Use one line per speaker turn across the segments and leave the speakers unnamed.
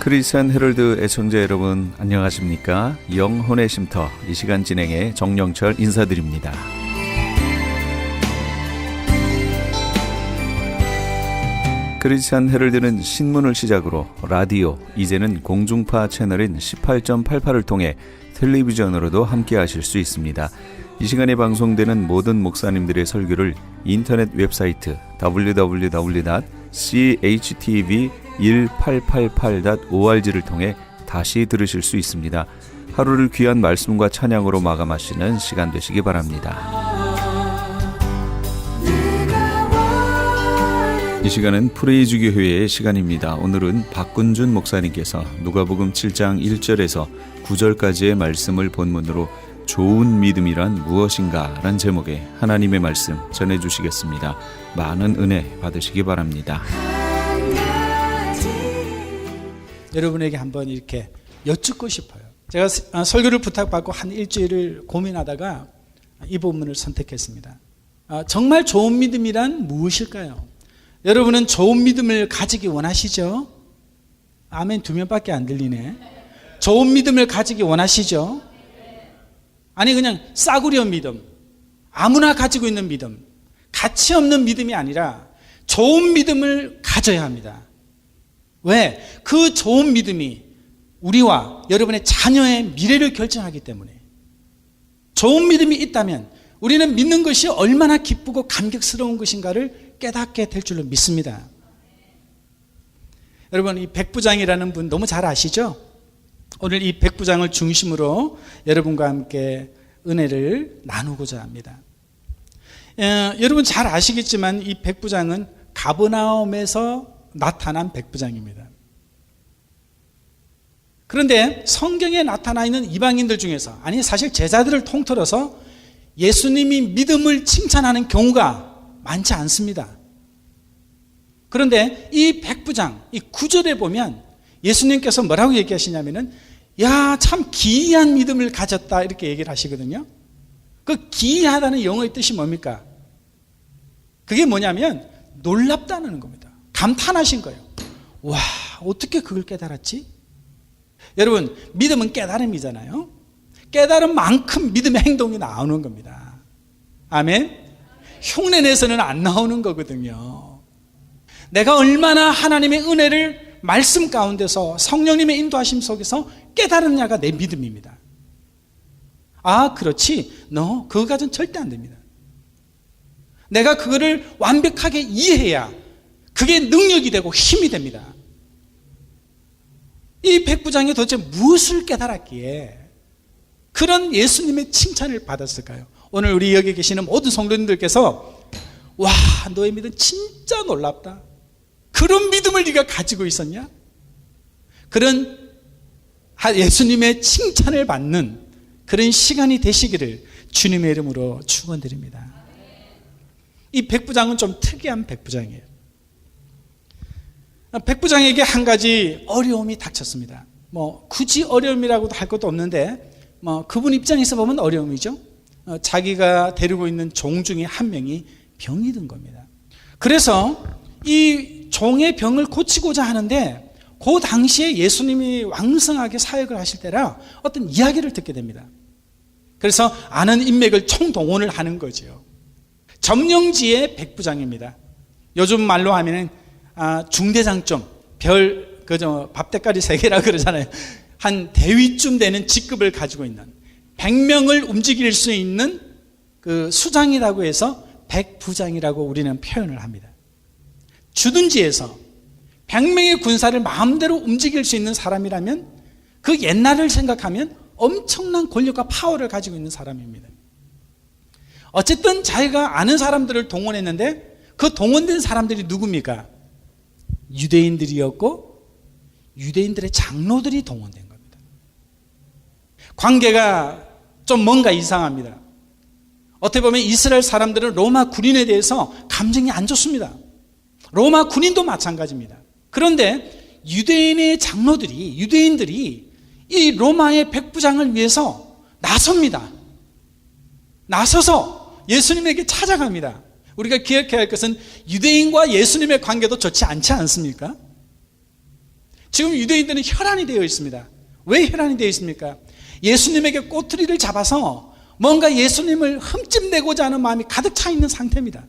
크리스천 헤럴드 애청자 여러분 안녕하십니까? 영혼의 쉼터 이 시간 진행의 정영철 인사드립니다. 크리스천 헤럴드는 신문을 시작으로 라디오, 이제는 공중파 채널인 18.88을 통해 텔레비전으로도 함께 하실 수 있습니다. 이 시간에 방송되는 모든 목사님들의 설교를 인터넷 웹사이트 www.chtv1888.org를 통해 다시 들으실 수 있습니다. 하루를 귀한 말씀과 찬양으로 마감하시는 시간 되시기 바랍니다. 이 시간은 프레이즈 교회의 시간입니다. 오늘은 박군준 목사님께서 누가복음 7장 1절에서 9절까지의 말씀을 본문으로 좋은 믿음이란 무엇인가 라는 제목의 하나님의 말씀 전해주시겠습니다. 많은 은혜 받으시기 바랍니다.
여러분에게 한번 이렇게 여쭙고 싶어요. 제가 설교를 부탁받고 한 일주일을 고민하다가 이 본문을 선택했습니다. 정말 좋은 믿음이란 무엇일까요? 여러분은 좋은 믿음을 가지기 원하시죠? 아멘 2명밖에 안 들리네. 좋은 믿음을 가지기 원하시죠? 아니 그냥 싸구려 믿음, 아무나 가지고 있는 믿음, 가치 없는 믿음이 아니라 좋은 믿음을 가져야 합니다. 왜? 그 좋은 믿음이 우리와 여러분의 자녀의 미래를 결정하기 때문에. 좋은 믿음이 있다면 우리는 믿는 것이 얼마나 기쁘고 감격스러운 것인가를 깨닫게 될 줄로 믿습니다. 여러분, 이 백부장이라는 분 너무 잘 아시죠? 오늘 이 백부장을 중심으로 여러분과 함께 은혜를 나누고자 합니다. 여러분 잘 아시겠지만 이 백부장은 가버나움에서 나타난 백부장입니다. 그런데 성경에 나타나 있는 이방인들 중에서, 아니 사실 제자들을 통틀어서 예수님이 믿음을 칭찬하는 경우가 많지 않습니다. 그런데 이 백부장, 이 9절에 보면 예수님께서 뭐라고 얘기하시냐면은 야, 참 기이한 믿음을 가졌다 이렇게 얘기를 하시거든요. 그 기이하다는 영어의 뜻이 뭡니까? 그게 뭐냐면 놀랍다는 겁니다. 감탄하신 거예요. 와, 어떻게 그걸 깨달았지? 여러분, 믿음은 깨달음이잖아요. 깨달은 만큼 믿음의 행동이 나오는 겁니다. 아멘? 흉내내서는 안 나오는 거거든요. 내가 얼마나 하나님의 은혜를 말씀 가운데서 성령님의 인도하심 속에서 깨달았냐가 내 믿음입니다. 아, 그렇지. 너 그거 가진 절대 안 됩니다. 내가 그거를 완벽하게 이해해야 그게 능력이 되고 힘이 됩니다. 이 백부장이 도대체 무엇을 깨달았기에 그런 예수님의 칭찬을 받았을까요? 오늘 우리 여기 계시는 모든 성도님들께서 와, 너의 믿음 진짜 놀랍다. 그런 믿음을 네가 가지고 있었냐? 그런 예수님의 칭찬을 받는 그런 시간이 되시기를 주님의 이름으로 축원드립니다. 이 백부장은 좀 특이한 백부장이에요. 백부장에게 한 가지 어려움이 닥쳤습니다. 굳이 어려움이라고도 할 것도 없는데 그분 입장에서 보면 어려움이죠. 자기가 데리고 있는 종 중에 한 명이 병이 든 겁니다. 그래서 이 종의 병을 고치고자 하는데 그 당시에 예수님이 왕성하게 사역을 하실 때라 어떤 이야기를 듣게 됩니다. 그래서 아는 인맥을 총동원을 하는 거죠. 점령지의 백부장입니다. 요즘 말로 하면은 중대장쯤, 밥대가리 3개라 그러잖아요. 한 대위쯤 되는 직급을 가지고 있는 100명을 움직일 수 있는 그 수장이라고 해서 백부장이라고 우리는 표현을 합니다. 주둔지에서 100명의 군사를 마음대로 움직일 수 있는 사람이라면 그 옛날을 생각하면 엄청난 권력과 파워를 가지고 있는 사람입니다. 어쨌든 자기가 아는 사람들을 동원했는데 그 동원된 사람들이 누굽니까? 유대인들이었고 유대인들의 장로들이 동원된 겁니다. 관계가 좀 뭔가 이상합니다. 어떻게 보면 이스라엘 사람들은 로마 군인에 대해서 감정이 안 좋습니다. 로마 군인도 마찬가지입니다. 그런데 유대인의 장로들이, 유대인들이 이 로마의 백부장을 위해서 나섭니다. 나서서 예수님에게 찾아갑니다. 우리가 기억해야 할 것은 유대인과 예수님의 관계도 좋지 않지 않습니까? 지금 유대인들은 혈안이 되어 있습니다. 왜 혈안이 되어 있습니까? 예수님에게 꼬투리를 잡아서 뭔가 예수님을 흠집내고자 하는 마음이 가득 차 있는 상태입니다.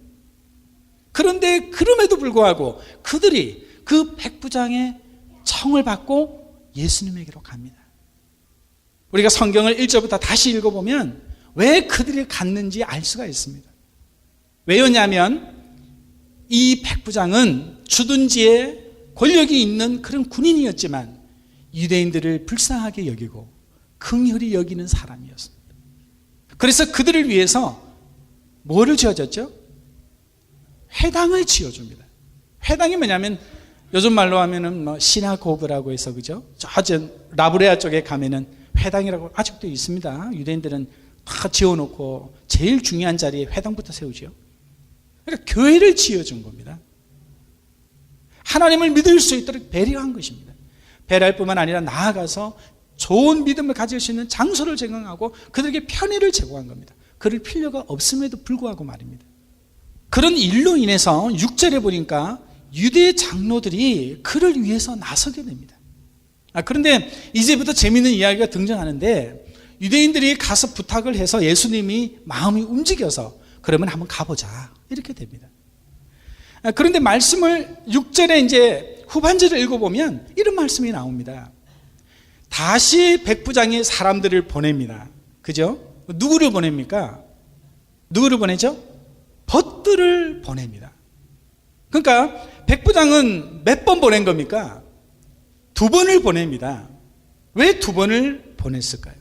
그런데 그럼에도 불구하고 그들이 그 백부장의 청을 받고 예수님에게로 갑니다. 우리가 성경을 1절부터 다시 읽어보면 왜 그들이 갔는지 알 수가 있습니다. 왜였냐면 이 백부장은 주둔지에 권력이 있는 그런 군인이었지만 유대인들을 불쌍하게 여기고 긍휼히 여기는 사람이었습니다. 그래서 그들을 위해서 뭐를 지어줬죠? 회당을 지어줍니다. 회당이 뭐냐면 요즘 말로 하면은 뭐 시나고그라고 해서 그죠? 저 라브레아 쪽에 가면은 회당이라고 아직도 있습니다. 유대인들은 다 지어놓고 제일 중요한 자리에 회당부터 세우죠. 그러니까 교회를 지어준 겁니다. 하나님을 믿을 수 있도록 배려한 것입니다. 배려할 뿐만 아니라 나아가서 좋은 믿음을 가질 수 있는 장소를 제공하고 그들에게 편의를 제공한 겁니다. 그럴 필요가 없음에도 불구하고 말입니다. 그런 일로 인해서 6절에 보니까 유대 장로들이 그를 위해서 나서게 됩니다. 그런데 이제부터 재미있는 이야기가 등장하는데 유대인들이 가서 부탁을 해서 예수님이 마음이 움직여서 그러면 한번 가보자 이렇게 됩니다. 그런데 말씀을 6절에 이제 후반절을 읽어보면 이런 말씀이 나옵니다. 다시 백부장이 사람들을 보냅니다. 그죠? 누구를 보냅니까? 누구를 보내죠? 벗들을 보냅니다. 그러니까 백부장은 몇 번 보낸 겁니까? 2번을 보냅니다. 왜 2번을 보냈을까요?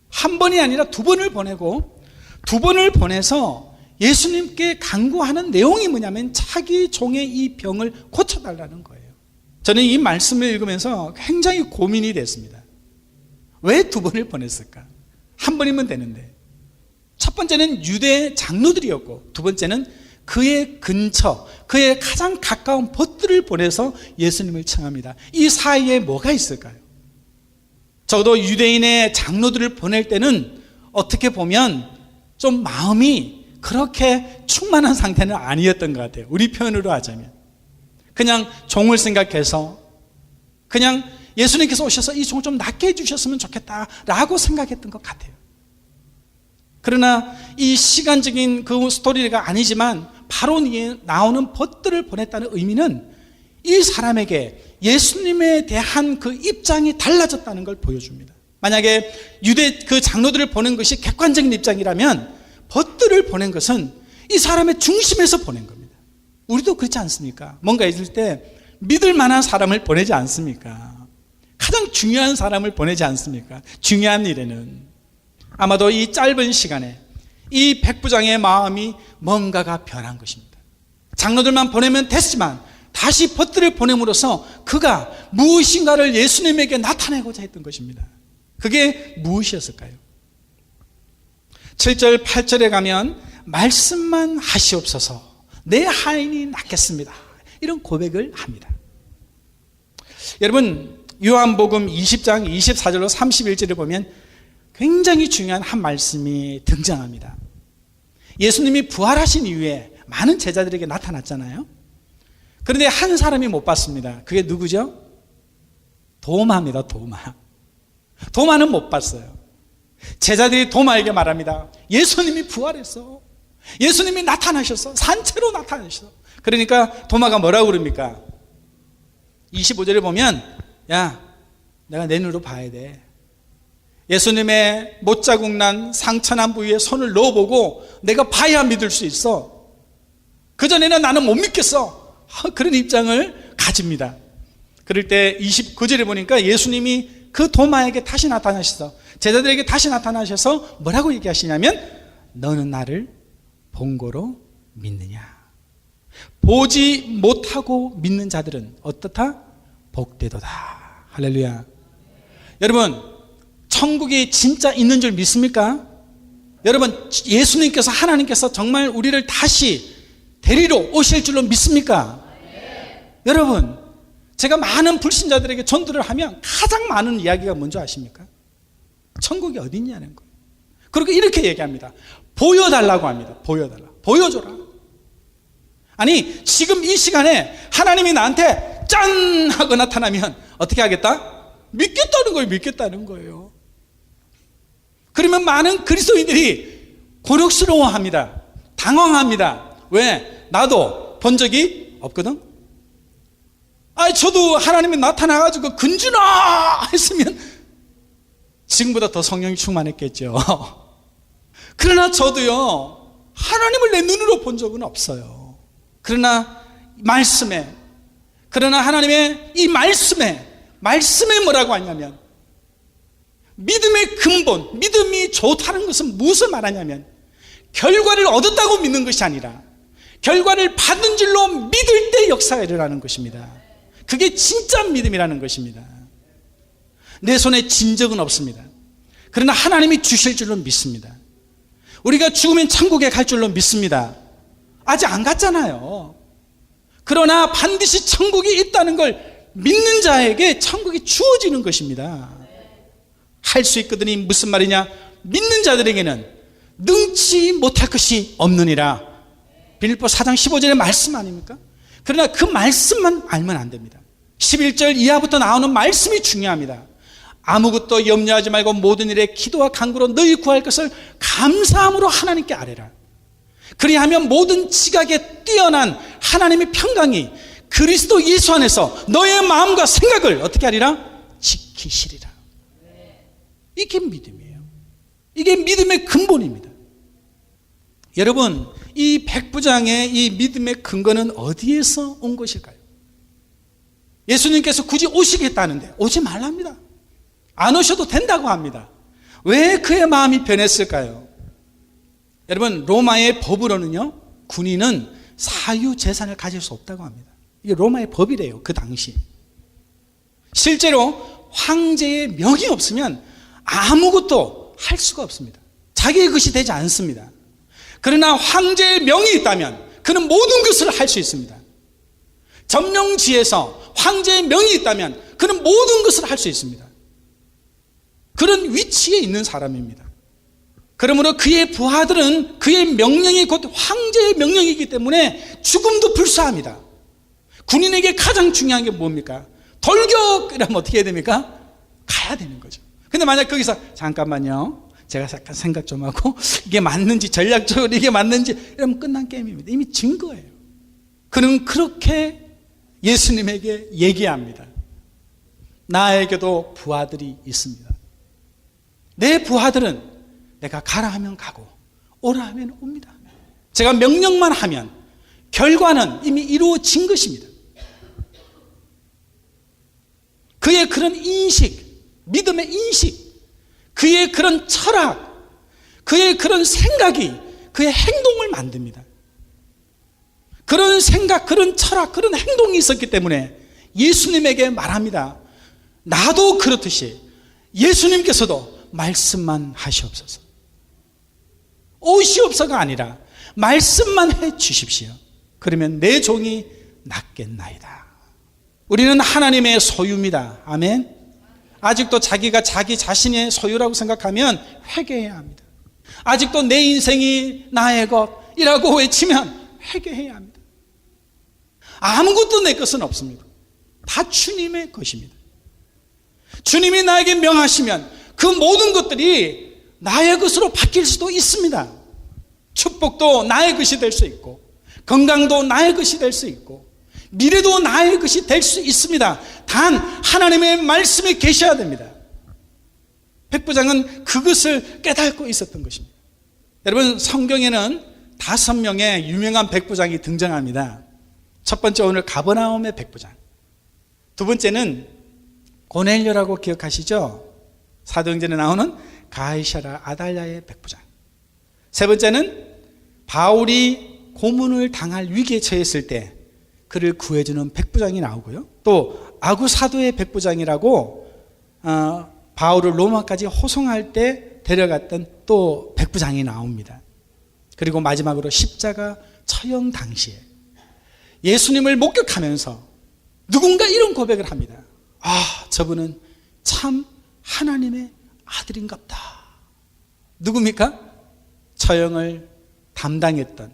한 번이 아니라 2번을 보내고 2번을 보내서 예수님께 간구하는 내용이 뭐냐면 자기 종의 이 병을 고쳐달라는 거예요. 저는 이 말씀을 읽으면서 굉장히 고민이 됐습니다. 왜 2번을 보냈을까? 한 번이면 되는데. 첫 번째는 유대 장로들이었고 두 번째는 그의 근처, 그의 가장 가까운 벗들을 보내서 예수님을 청합니다. 이 사이에 뭐가 있을까요? 적어도 유대인의 장로들을 보낼 때는 어떻게 보면 좀 마음이 그렇게 충만한 상태는 아니었던 것 같아요. 우리 표현으로 하자면 그냥 종을 생각해서 그냥 예수님께서 오셔서 이 종을 좀 낫게 해주셨으면 좋겠다라고 생각했던 것 같아요. 그러나 이 시간적인 그 스토리가 아니지만 바로 나오는 벗들을 보냈다는 의미는 이 사람에게 예수님에 대한 그 입장이 달라졌다는 걸 보여줍니다. 만약에 유대 그 장로들을 보낸 것이 객관적인 입장이라면 벗들을 보낸 것은 이 사람의 중심에서 보낸 겁니다. 우리도 그렇지 않습니까? 뭔가 있을 때 믿을 만한 사람을 보내지 않습니까? 가장 중요한 사람을 보내지 않습니까? 중요한 일에는. 아마도 이 짧은 시간에 이 백부장의 마음이 뭔가가 변한 것입니다. 장로들만 보내면 됐지만 다시 벗들을 보냄으로써 그가 무엇인가를 예수님에게 나타내고자 했던 것입니다. 그게 무엇이었을까요? 7절 8절에 가면 말씀만 하시옵소서 내 하인이 낫겠습니다. 이런 고백을 합니다. 여러분 요한복음 20장 24절로 31절을 보면 굉장히 중요한 한 말씀이 등장합니다. 예수님이 부활하신 이후에 많은 제자들에게 나타났잖아요. 그런데 한 사람이 못 봤습니다. 그게 누구죠? 도마입니다. 도마는 못 봤어요. 제자들이 도마에게 말합니다. 예수님이 부활했어. 예수님이 나타나셨어. 산채로 나타나셨어. 그러니까 도마가 뭐라고 그럽니까? 25절에 보면 야, 내가 내 눈으로 봐야 돼. 예수님의 못자국 난 상처난 부위에 손을 넣어보고 내가 봐야 믿을 수 있어. 그전에는 나는 못 믿겠어. 그런 입장을 가집니다. 그럴 때 29절에 보니까 예수님이 그 도마에게 다시 나타나셔서 제자들에게 다시 나타나셔서 뭐라고 얘기하시냐면 너는 나를 본고로 믿느냐. 보지 못하고 믿는 자들은 어떻다? 복되도다. 할렐루야. 여러분 천국이 진짜 있는 줄 믿습니까? 여러분 예수님께서 하나님께서 정말 우리를 다시 데리러 오실 줄로 믿습니까? 네. 여러분 제가 많은 불신자들에게 전도를 하면 가장 많은 이야기가 뭔지 아십니까? 천국이 어디 있냐는 거예요. 그리고 이렇게 얘기합니다. 보여달라고 합니다. 보여줘라. 아니 지금 이 시간에 하나님이 나한테 짠 하고 나타나면 어떻게 하겠다? 믿겠다는 거예요. 그러면 많은 그리스도인들이 곤혹스러워합니다. 당황합니다. 왜? 나도 본 적이 없거든. 저도 하나님이 나타나가지고 근준아 했으면 지금보다 더 성령이 충만했겠죠. 그러나 저도요, 하나님을 내 눈으로 본 적은 없어요. 그러나 하나님의 이 말씀에 뭐라고 하냐면, 믿음의 근본, 믿음이 좋다는 것은 무엇을 말하냐면, 결과를 얻었다고 믿는 것이 아니라 결과를 받은 줄로 믿을 때 역사가 일어나는 것입니다. 그게 진짜 믿음이라는 것입니다. 내 손에 진적은 없습니다. 그러나 하나님이 주실 줄로 믿습니다. 우리가 죽으면 천국에 갈 줄로 믿습니다. 아직 안 갔잖아요. 그러나 반드시 천국이 있다는 걸 믿는 자에게 천국이 주어지는 것입니다. 할 수 있거든이 무슨 말이냐? 믿는 자들에게는 능치 못할 것이 없느니라. 빌립보 4장 15절의 말씀 아닙니까? 그러나 그 말씀만 알면 안 됩니다. 11절 이하부터 나오는 말씀이 중요합니다. 아무것도 염려하지 말고 모든 일에 기도와 간구로 너희 구할 것을 감사함으로 하나님께 아뢰라. 그리하면 모든 지각에 뛰어난 하나님의 평강이 그리스도 예수 안에서 너의 마음과 생각을 어떻게 하리라? 지키시리라. 이게 믿음이에요. 이게 믿음의 근본입니다. 여러분, 이 백부장의 이 믿음의 근거는 어디에서 온 것일까요? 예수님께서 굳이 오시겠다는데 오지 말랍니다. 안 오셔도 된다고 합니다. 왜 그의 마음이 변했을까요? 여러분, 로마의 법으로는요, 군인은 사유 재산을 가질 수 없다고 합니다. 이게 로마의 법이래요. 그 당시. 실제로 황제의 명이 없으면 아무것도 할 수가 없습니다. 자기의 것이 되지 않습니다. 그러나 황제의 명이 있다면 그는 모든 것을 할 수 있습니다. 점령지에서 황제의 명이 있다면 그는 모든 것을 할 수 있습니다. 그런 위치에 있는 사람입니다. 그러므로 그의 부하들은 그의 명령이 곧 황제의 명령이기 때문에 죽음도 불사합니다. 군인에게 가장 중요한 게 뭡니까? 돌격이라면 어떻게 해야 됩니까? 가야 되는 거죠. 근데 만약 거기서 잠깐만요, 제가 잠깐 생각 좀 하고 이게 맞는지, 전략적으로 이게 맞는지 이러면 끝난 게임입니다. 이미 진 거예요. 그는 그렇게 예수님에게 얘기합니다. 나에게도 부하들이 있습니다. 내 부하들은 내가 가라 하면 가고 오라 하면 옵니다. 제가 명령만 하면 결과는 이미 이루어진 것입니다. 그의 그런 인식, 믿음의 인식, 그의 그런 철학, 그의 그런 생각이 그의 행동을 만듭니다. 그런 생각, 그런 철학, 그런 행동이 있었기 때문에 예수님에게 말합니다. 나도 그렇듯이 예수님께서도 말씀만 하시옵소서. 오시옵소서가 아니라 말씀만 해 주십시오. 그러면 내 종이 낫겠나이다. 우리는 하나님의 소유입니다. 아멘. 아직도 자기가 자기 자신의 소유라고 생각하면 회개해야 합니다. 아직도 내 인생이 나의 것이라고 외치면 회개해야 합니다. 아무것도 내 것은 없습니다. 다 주님의 것입니다. 주님이 나에게 명하시면 그 모든 것들이 나의 것으로 바뀔 수도 있습니다. 축복도 나의 것이 될 수 있고, 건강도 나의 것이 될 수 있고, 미래도 나의 것이 될 수 있습니다. 단 하나님의 말씀에 계셔야 됩니다. 백부장은 그것을 깨닫고 있었던 것입니다. 여러분, 성경에는 5명의 유명한 백부장이 등장합니다. 첫 번째, 오늘 가버나움의 백부장. 두 번째는 고넬료라고 기억하시죠? 사도행전에 나오는 가이사랴 아달랴의 백부장. 세 번째는 바울이 고문을 당할 위기에 처했을 때 그를 구해주는 백부장이 나오고요. 또 아구사도의 백부장이라고 바울을 로마까지 호송할 때 데려갔던 또 백부장이 나옵니다. 그리고 마지막으로 십자가 처형 당시에 예수님을 목격하면서 누군가 이런 고백을 합니다. 아, 저분은 참 하나님의 아들인갑다. 누굽니까? 처형을 담당했던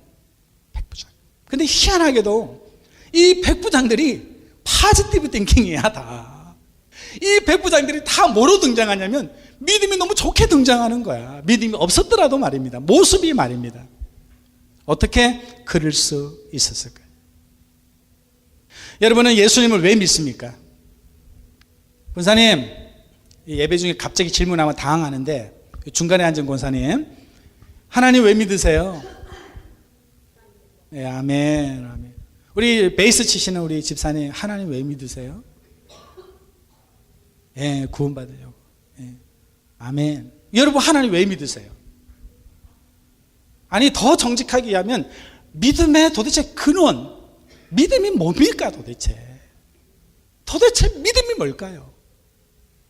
백부장. 근데 희한하게도 이 백부장들이 파지티브 띵킹이야 다. 이 백부장들이 다 뭐로 등장하냐면 믿음이 너무 좋게 등장하는 거야. 믿음이 없었더라도 말입니다. 모습이 말입니다. 어떻게 그럴 수 있었을까요? 여러분은 예수님을 왜 믿습니까? 권사님, 예배 중에 갑자기 질문하면 당황하는데 중간에 앉은 권사님, 하나님 왜 믿으세요? 네, 아멘, 아멘. 우리 베이스 치시는 우리 집사님, 하나님 왜 믿으세요? 예, 구원받으려고. 예, 아멘. 여러분, 하나님 왜 믿으세요? 아니, 더 정직하게 얘기하면 믿음의 도대체 근원, 믿음이 뭡니까 도대체? 도대체 믿음이 뭘까요?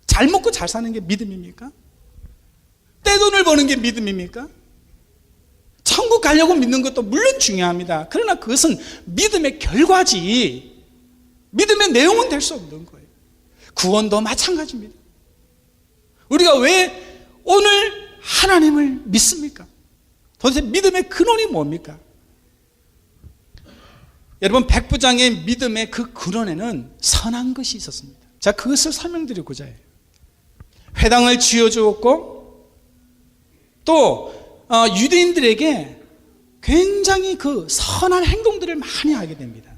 잘 먹고 잘 사는 게 믿음입니까? 떼돈을 버는 게 믿음입니까? 천국 가려고 믿는 것도 물론 중요합니다. 그러나 그것은 믿음의 결과지 믿음의 내용은 될 수 없는 거예요. 구원도 마찬가지입니다. 우리가 왜 오늘 하나님을 믿습니까? 도대체 믿음의 근원이 뭡니까? 여러분, 백부장의 믿음의 그 근원에는 선한 것이 있었습니다. 자, 그것을 설명드리고자 해요. 회당을 지어주었고 또 유대인들에게 굉장히 그 선한 행동들을 많이 하게 됩니다.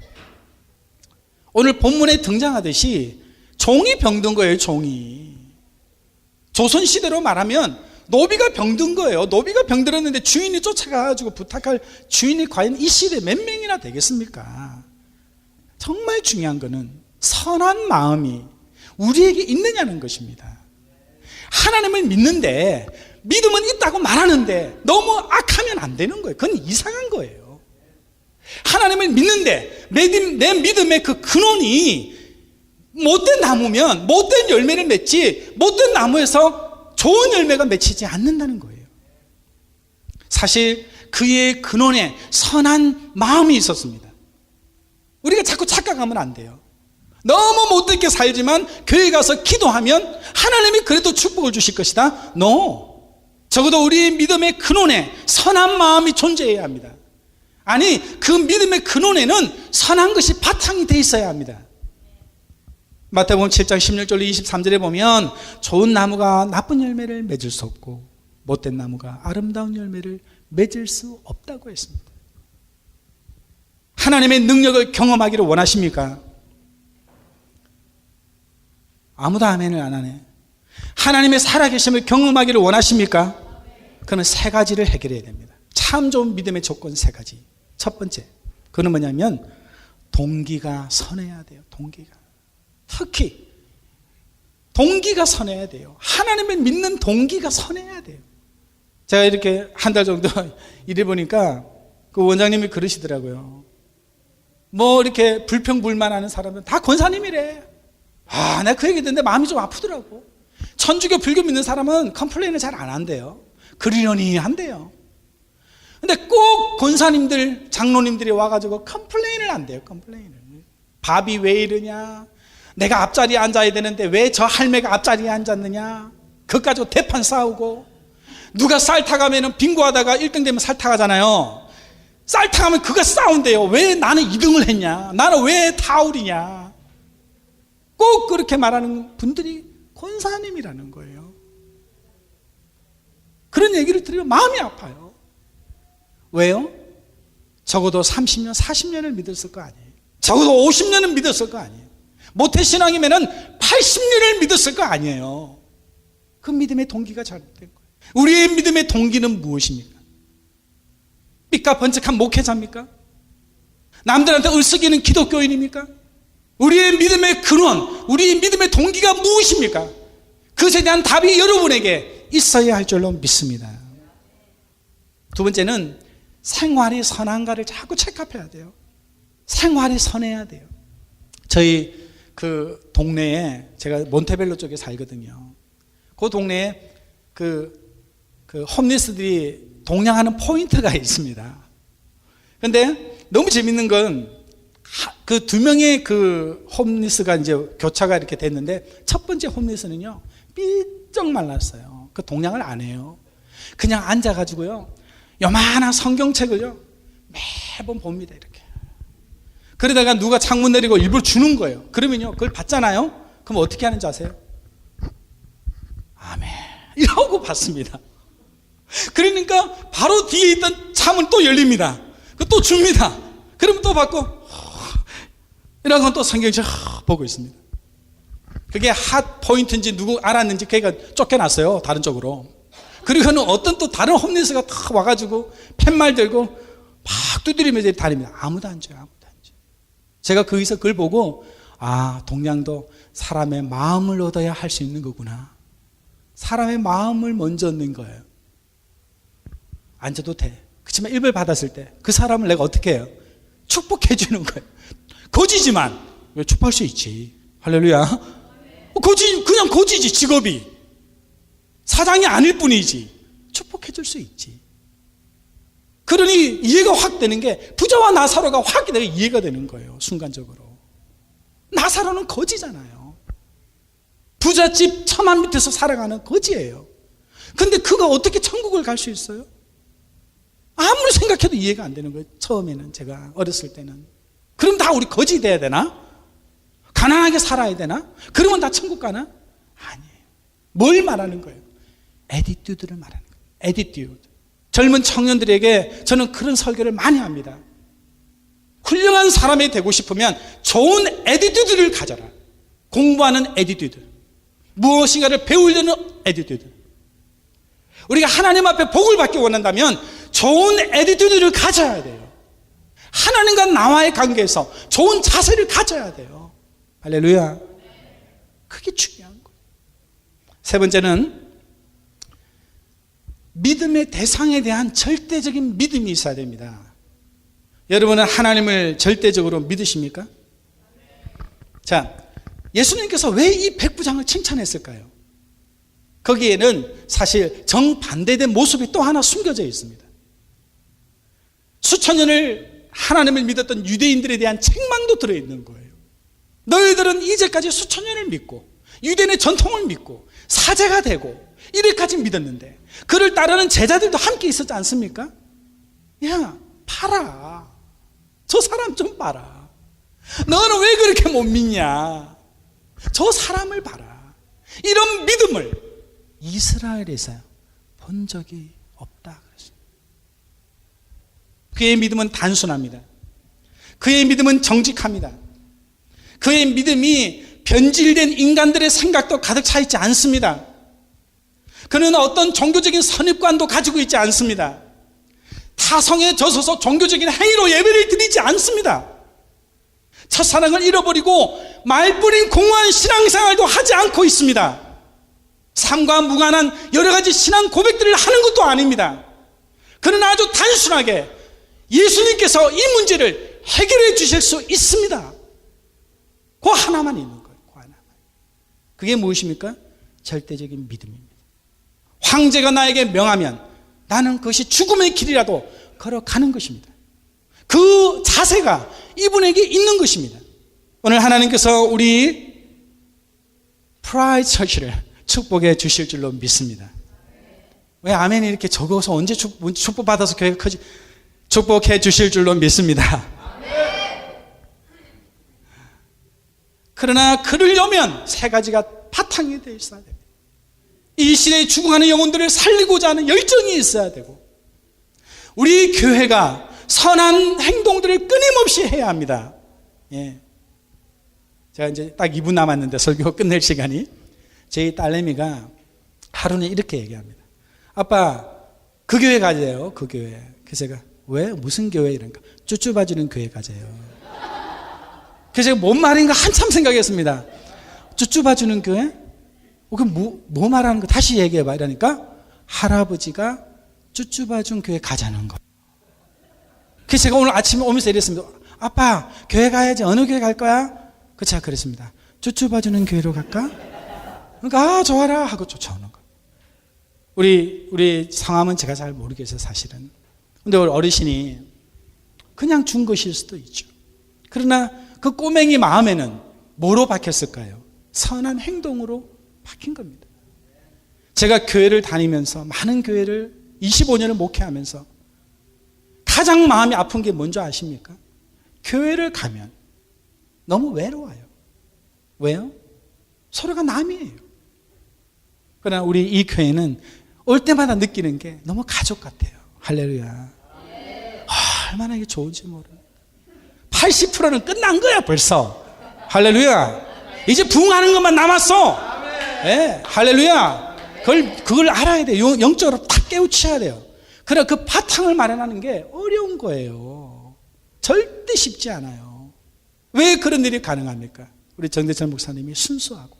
오늘 본문에 등장하듯이 종이 병든 거예요. 종이. 조선시대로 말하면 노비가 병든 거예요. 노비가 병들었는데 주인이 쫓아가가지고 부탁할 주인이 과연 이 시대에 몇 명이나 되겠습니까? 정말 중요한 거는 선한 마음이 우리에게 있느냐는 것입니다. 하나님을 믿는데 믿음은 있다고 말하는데 너무 악하면 안 되는 거예요. 그건 이상한 거예요. 하나님을 믿는데 내 믿음의 그 근원이 못된 나무면 못된 열매를 맺지 못된 나무에서 좋은 열매가 맺히지 않는다는 거예요. 사실 그의 근원에 선한 마음이 있었습니다. 우리가 자꾸 착각하면 안 돼요. 너무 못되게 살지만 교회 가서 기도하면 하나님이 그래도 축복을 주실 것이다. No. 적어도 우리의 믿음의 근원에 선한 마음이 존재해야 합니다. 아니, 그 믿음의 근원에는 선한 것이 바탕이 돼 있어야 합니다. 마태복음 7장 16절로 23절에 보면 좋은 나무가 나쁜 열매를 맺을 수 없고 못된 나무가 아름다운 열매를 맺을 수 없다고 했습니다. 하나님의 능력을 경험하기를 원하십니까? 아무도 아멘을 안 하네. 하나님의 살아계심을 경험하기를 원하십니까? 그는 세 가지를 해결해야 됩니다. 참 좋은 믿음의 조건 세 가지. 첫 번째, 그는 뭐냐면 동기가 선해야 돼요. 동기가. 특히 동기가 선해야 돼요. 하나님을 믿는 동기가 선해야 돼요. 제가 이렇게 한 달 정도 일해 보니까 그 원장님이 그러시더라고요. 뭐 이렇게 불평불만하는 사람은 다 권사님이래. 아, 내가 그 얘기 듣는데 마음이 좀 아프더라고. 천주교 불교 믿는 사람은 컴플레인을 잘 안 한대요. 그러려니 한대요. 근데 꼭 권사님들, 장로님들이 와가지고 컴플레인을 한대요. 컴플레인을. 밥이 왜 이러냐? 내가 앞자리에 앉아야 되는데 왜 저 할매가 앞자리에 앉았느냐? 그것 가지고 대판 싸우고, 누가 쌀 타가면 빙고 하다가 1등 되면 쌀 타가잖아요. 쌀 타가면 그가 싸운대요. 왜 나는 2등을 했냐? 나는 왜 타올이냐? 꼭 그렇게 말하는 분들이 권사님이라는 거예요. 그런 얘기를 들으면 마음이 아파요. 왜요? 적어도 30년, 40년을 믿었을 거 아니에요. 적어도 50년은 믿었을 거 아니에요. 모태신앙이면 80년을 믿었을 거 아니에요. 그 믿음의 동기가 잘못된 거예요. 우리의 믿음의 동기는 무엇입니까? 삐까번쩍한 목회자입니까? 남들한테 을쓰기는 기독교인입니까? 우리의 믿음의 근원, 우리의 믿음의 동기가 무엇입니까? 그것에 대한 답이 여러분에게 있어야 할 줄로 믿습니다. 두 번째는 생활이 선한가를 자꾸 체크해야 돼요. 생활이 선해야 돼요. 저희 그 동네에, 제가 몬테벨로 쪽에 살거든요. 그 동네에 그 홈리스들이 동냥하는 포인트가 있습니다. 그런데 너무 재밌는 건 그 두 명의 그 홈리스가 이제 교차가 이렇게 됐는데, 첫 번째 홈리스는요 삐쩍 말랐어요. 그 동냥을 안 해요. 그냥 앉아가지고요 요만한 성경책을요 매번 봅니다. 이렇게. 그러다가 누가 창문 내리고 일부러 주는 거예요. 그러면요, 그걸 받잖아요. 그럼 어떻게 하는지 아세요? 아멘 이러고 받습니다. 그러니까 바로 뒤에 있던 창문 또 열립니다. 또 줍니다. 그러면 또 받고 이런 건 또 성경에서 보고 있습니다. 그게 핫 포인트인지 누구 알았는지 걔가 쫓겨났어요, 다른 쪽으로. 그리고는 어떤 또 다른 홈리스가 탁 와가지고 팻말 들고 막 두드리면서 다닙니다. 아무도 안 줘요, 아무도 안 줘요. 제가 거기서 그걸 보고 동양도 사람의 마음을 얻어야 할 수 있는 거구나. 사람의 마음을 먼저 얻는 거예요. 안 줘도 돼. 그렇지만 일벌 받았을 때 그 사람을 내가 어떻게 해요? 축복해 주는 거예요. 거지지만 왜 축복할 수 있지. 할렐루야. 그냥 거지지. 직업이 사장이 아닐 뿐이지 축복해 줄 수 있지. 그러니 이해가 확 되는 게 부자와 나사로가 확 내가 이해가 되는 거예요. 순간적으로. 나사로는 거지잖아요. 부잣집 처만 밑에서 살아가는 거지예요. 근데 그가 어떻게 천국을 갈 수 있어요? 아무리 생각해도 이해가 안 되는 거예요. 처음에는, 제가 어렸을 때는. 그럼 다 우리 거지 돼야 되나? 가난하게 살아야 되나? 그러면 다 천국 가나? 아니에요. 뭘 말하는 거예요? 에티튜드를 말하는 거예요. 에티튜드. 젊은 청년들에게 저는 그런 설교를 많이 합니다. 훌륭한 사람이 되고 싶으면 좋은 에티튜드를 가져라. 공부하는 에티튜드, 무엇인가를 배우려는 에티튜드. 우리가 하나님 앞에 복을 받기 원한다면 좋은 에티튜드를 가져야 돼요. 하나님과 나와의 관계에서 좋은 자세를 가져야 돼요. 할렐루야. 그게 중요한 거예요. 세 번째는 믿음의 대상에 대한 절대적인 믿음이 있어야 됩니다. 여러분은 하나님을 절대적으로 믿으십니까? 자, 예수님께서 왜 이 백부장을 칭찬했을까요? 거기에는 사실 정반대된 모습이 또 하나 숨겨져 있습니다. 수천 년을 하나님을 믿었던 유대인들에 대한 책망도 들어있는 거예요. 너희들은 이제까지 수천 년을 믿고 유대인의 전통을 믿고 사제가 되고 이래까지 믿었는데 그를 따르는 제자들도 함께 있었지 않습니까? 야, 봐라. 저 사람 좀 봐라. 너는 왜 그렇게 못 믿냐? 저 사람을 봐라. 이런 믿음을 이스라엘에서 본 적이 없다 그랬습니다. 그의 믿음은 단순합니다. 그의 믿음은 정직합니다. 그의 믿음이 변질된 인간들의 생각도 가득 차 있지 않습니다. 그는 어떤 종교적인 선입관도 가지고 있지 않습니다. 타성에 젖어서 종교적인 행위로 예배를 드리지 않습니다. 첫사랑을 잃어버리고 말뿐인 공허한 신앙생활도 하지 않고 있습니다. 삶과 무관한 여러 가지 신앙 고백들을 하는 것도 아닙니다. 그는 아주 단순하게 예수님께서 이 문제를 해결해 주실 수 있습니다. 그 하나만 있는 거예요. 그 하나만. 그게 무엇입니까? 절대적인 믿음입니다. 황제가 나에게 명하면 나는 그것이 죽음의 길이라도 걸어가는 것입니다. 그 자세가 이분에게 있는 것입니다. 오늘 하나님께서 우리 프라이드 처치를 축복해 주실 줄로 믿습니다. 왜 아멘이 이렇게 적어서 언제 축복받아서 교회가 커지? 축복해 주실 줄로 믿습니다. 그러나 그러려면 세 가지가 바탕이 되어 있어야 됩니다. 이 시대에 죽어가는 영혼들을 살리고자 하는 열정이 있어야 되고, 우리 교회가 선한 행동들을 끊임없이 해야 합니다. 예. 제가 이제 딱 2분 남았는데 설교 끝낼 시간이, 저희 딸내미가 하루는 이렇게 얘기합니다. 아빠, 그 교회 가재요. 그 교회. 그래서 제가 왜? 무슨 교회? 이러니까 쭈쭈봐주는 교회 가재요. 그래서 제가 뭔 말인가 한참 생각했습니다. 쭈쭈봐주는 교회? 그럼 뭐 말하는 거 다시 얘기해봐. 이러니까 할아버지가 쭈쭈봐준 교회 가자는 거. 그래서 제가 오늘 아침에 오면서 이랬습니다. 아빠, 교회 가야지. 어느 교회 갈 거야? 그 제가 그랬습니다. 쭈쭈봐주는 교회로 갈까? 그러니까 좋아라 하고 쫓아오는 거. 우리 성함은 제가 잘 모르겠어요, 사실은. 근데 우리 어르신이 그냥 준 것일 수도 있죠. 그러나 그 꼬맹이 마음에는 뭐로 박혔을까요? 선한 행동으로 박힌 겁니다. 제가 교회를 다니면서, 많은 교회를 25년을 목회하면서 가장 마음이 아픈 게 뭔지 아십니까? 교회를 가면 너무 외로워요. 왜요? 서로가 남이에요. 그러나 우리 이 교회는 올 때마다 느끼는 게 너무 가족 같아요. 할렐루야. 얼마나 이게 좋은지 모르. 80%는 끝난 거야 벌써. 할렐루야. 이제 부흥하는 것만 남았어. 네, 할렐루야. 그걸 알아야 돼요. 영적으로 탁 깨우쳐야 돼요. 그래 그 바탕을 마련하는 게 어려운 거예요. 절대 쉽지 않아요. 왜 그런 일이 가능합니까? 우리 정대철 목사님이 순수하고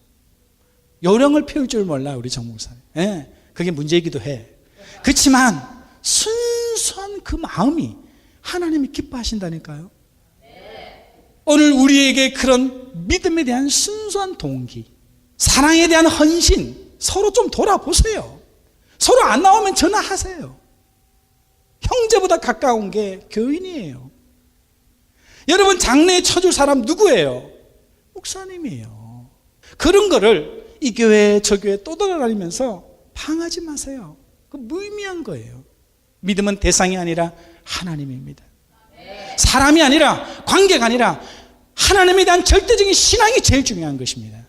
요령을 피울 줄 몰라 우리 정 목사님. 네, 그게 문제이기도 해. 그렇지만 순수한 그 마음이 하나님이 기뻐하신다니까요. 오늘 우리에게 그런 믿음에 대한 순수한 동기, 사랑에 대한 헌신, 서로 좀 돌아보세요. 서로 안 나오면 전화하세요. 형제보다 가까운 게 교인이에요. 여러분 장래에 쳐줄 사람 누구예요? 목사님이에요. 그런 거를 이 교회 저 교회 또 돌아다니면서 방하지 마세요. 그 무의미한 거예요. 믿음은 대상이 아니라 하나님입니다. 사람이 아니라 관계가 아니라 하나님에 대한 절대적인 신앙이 제일 중요한 것입니다.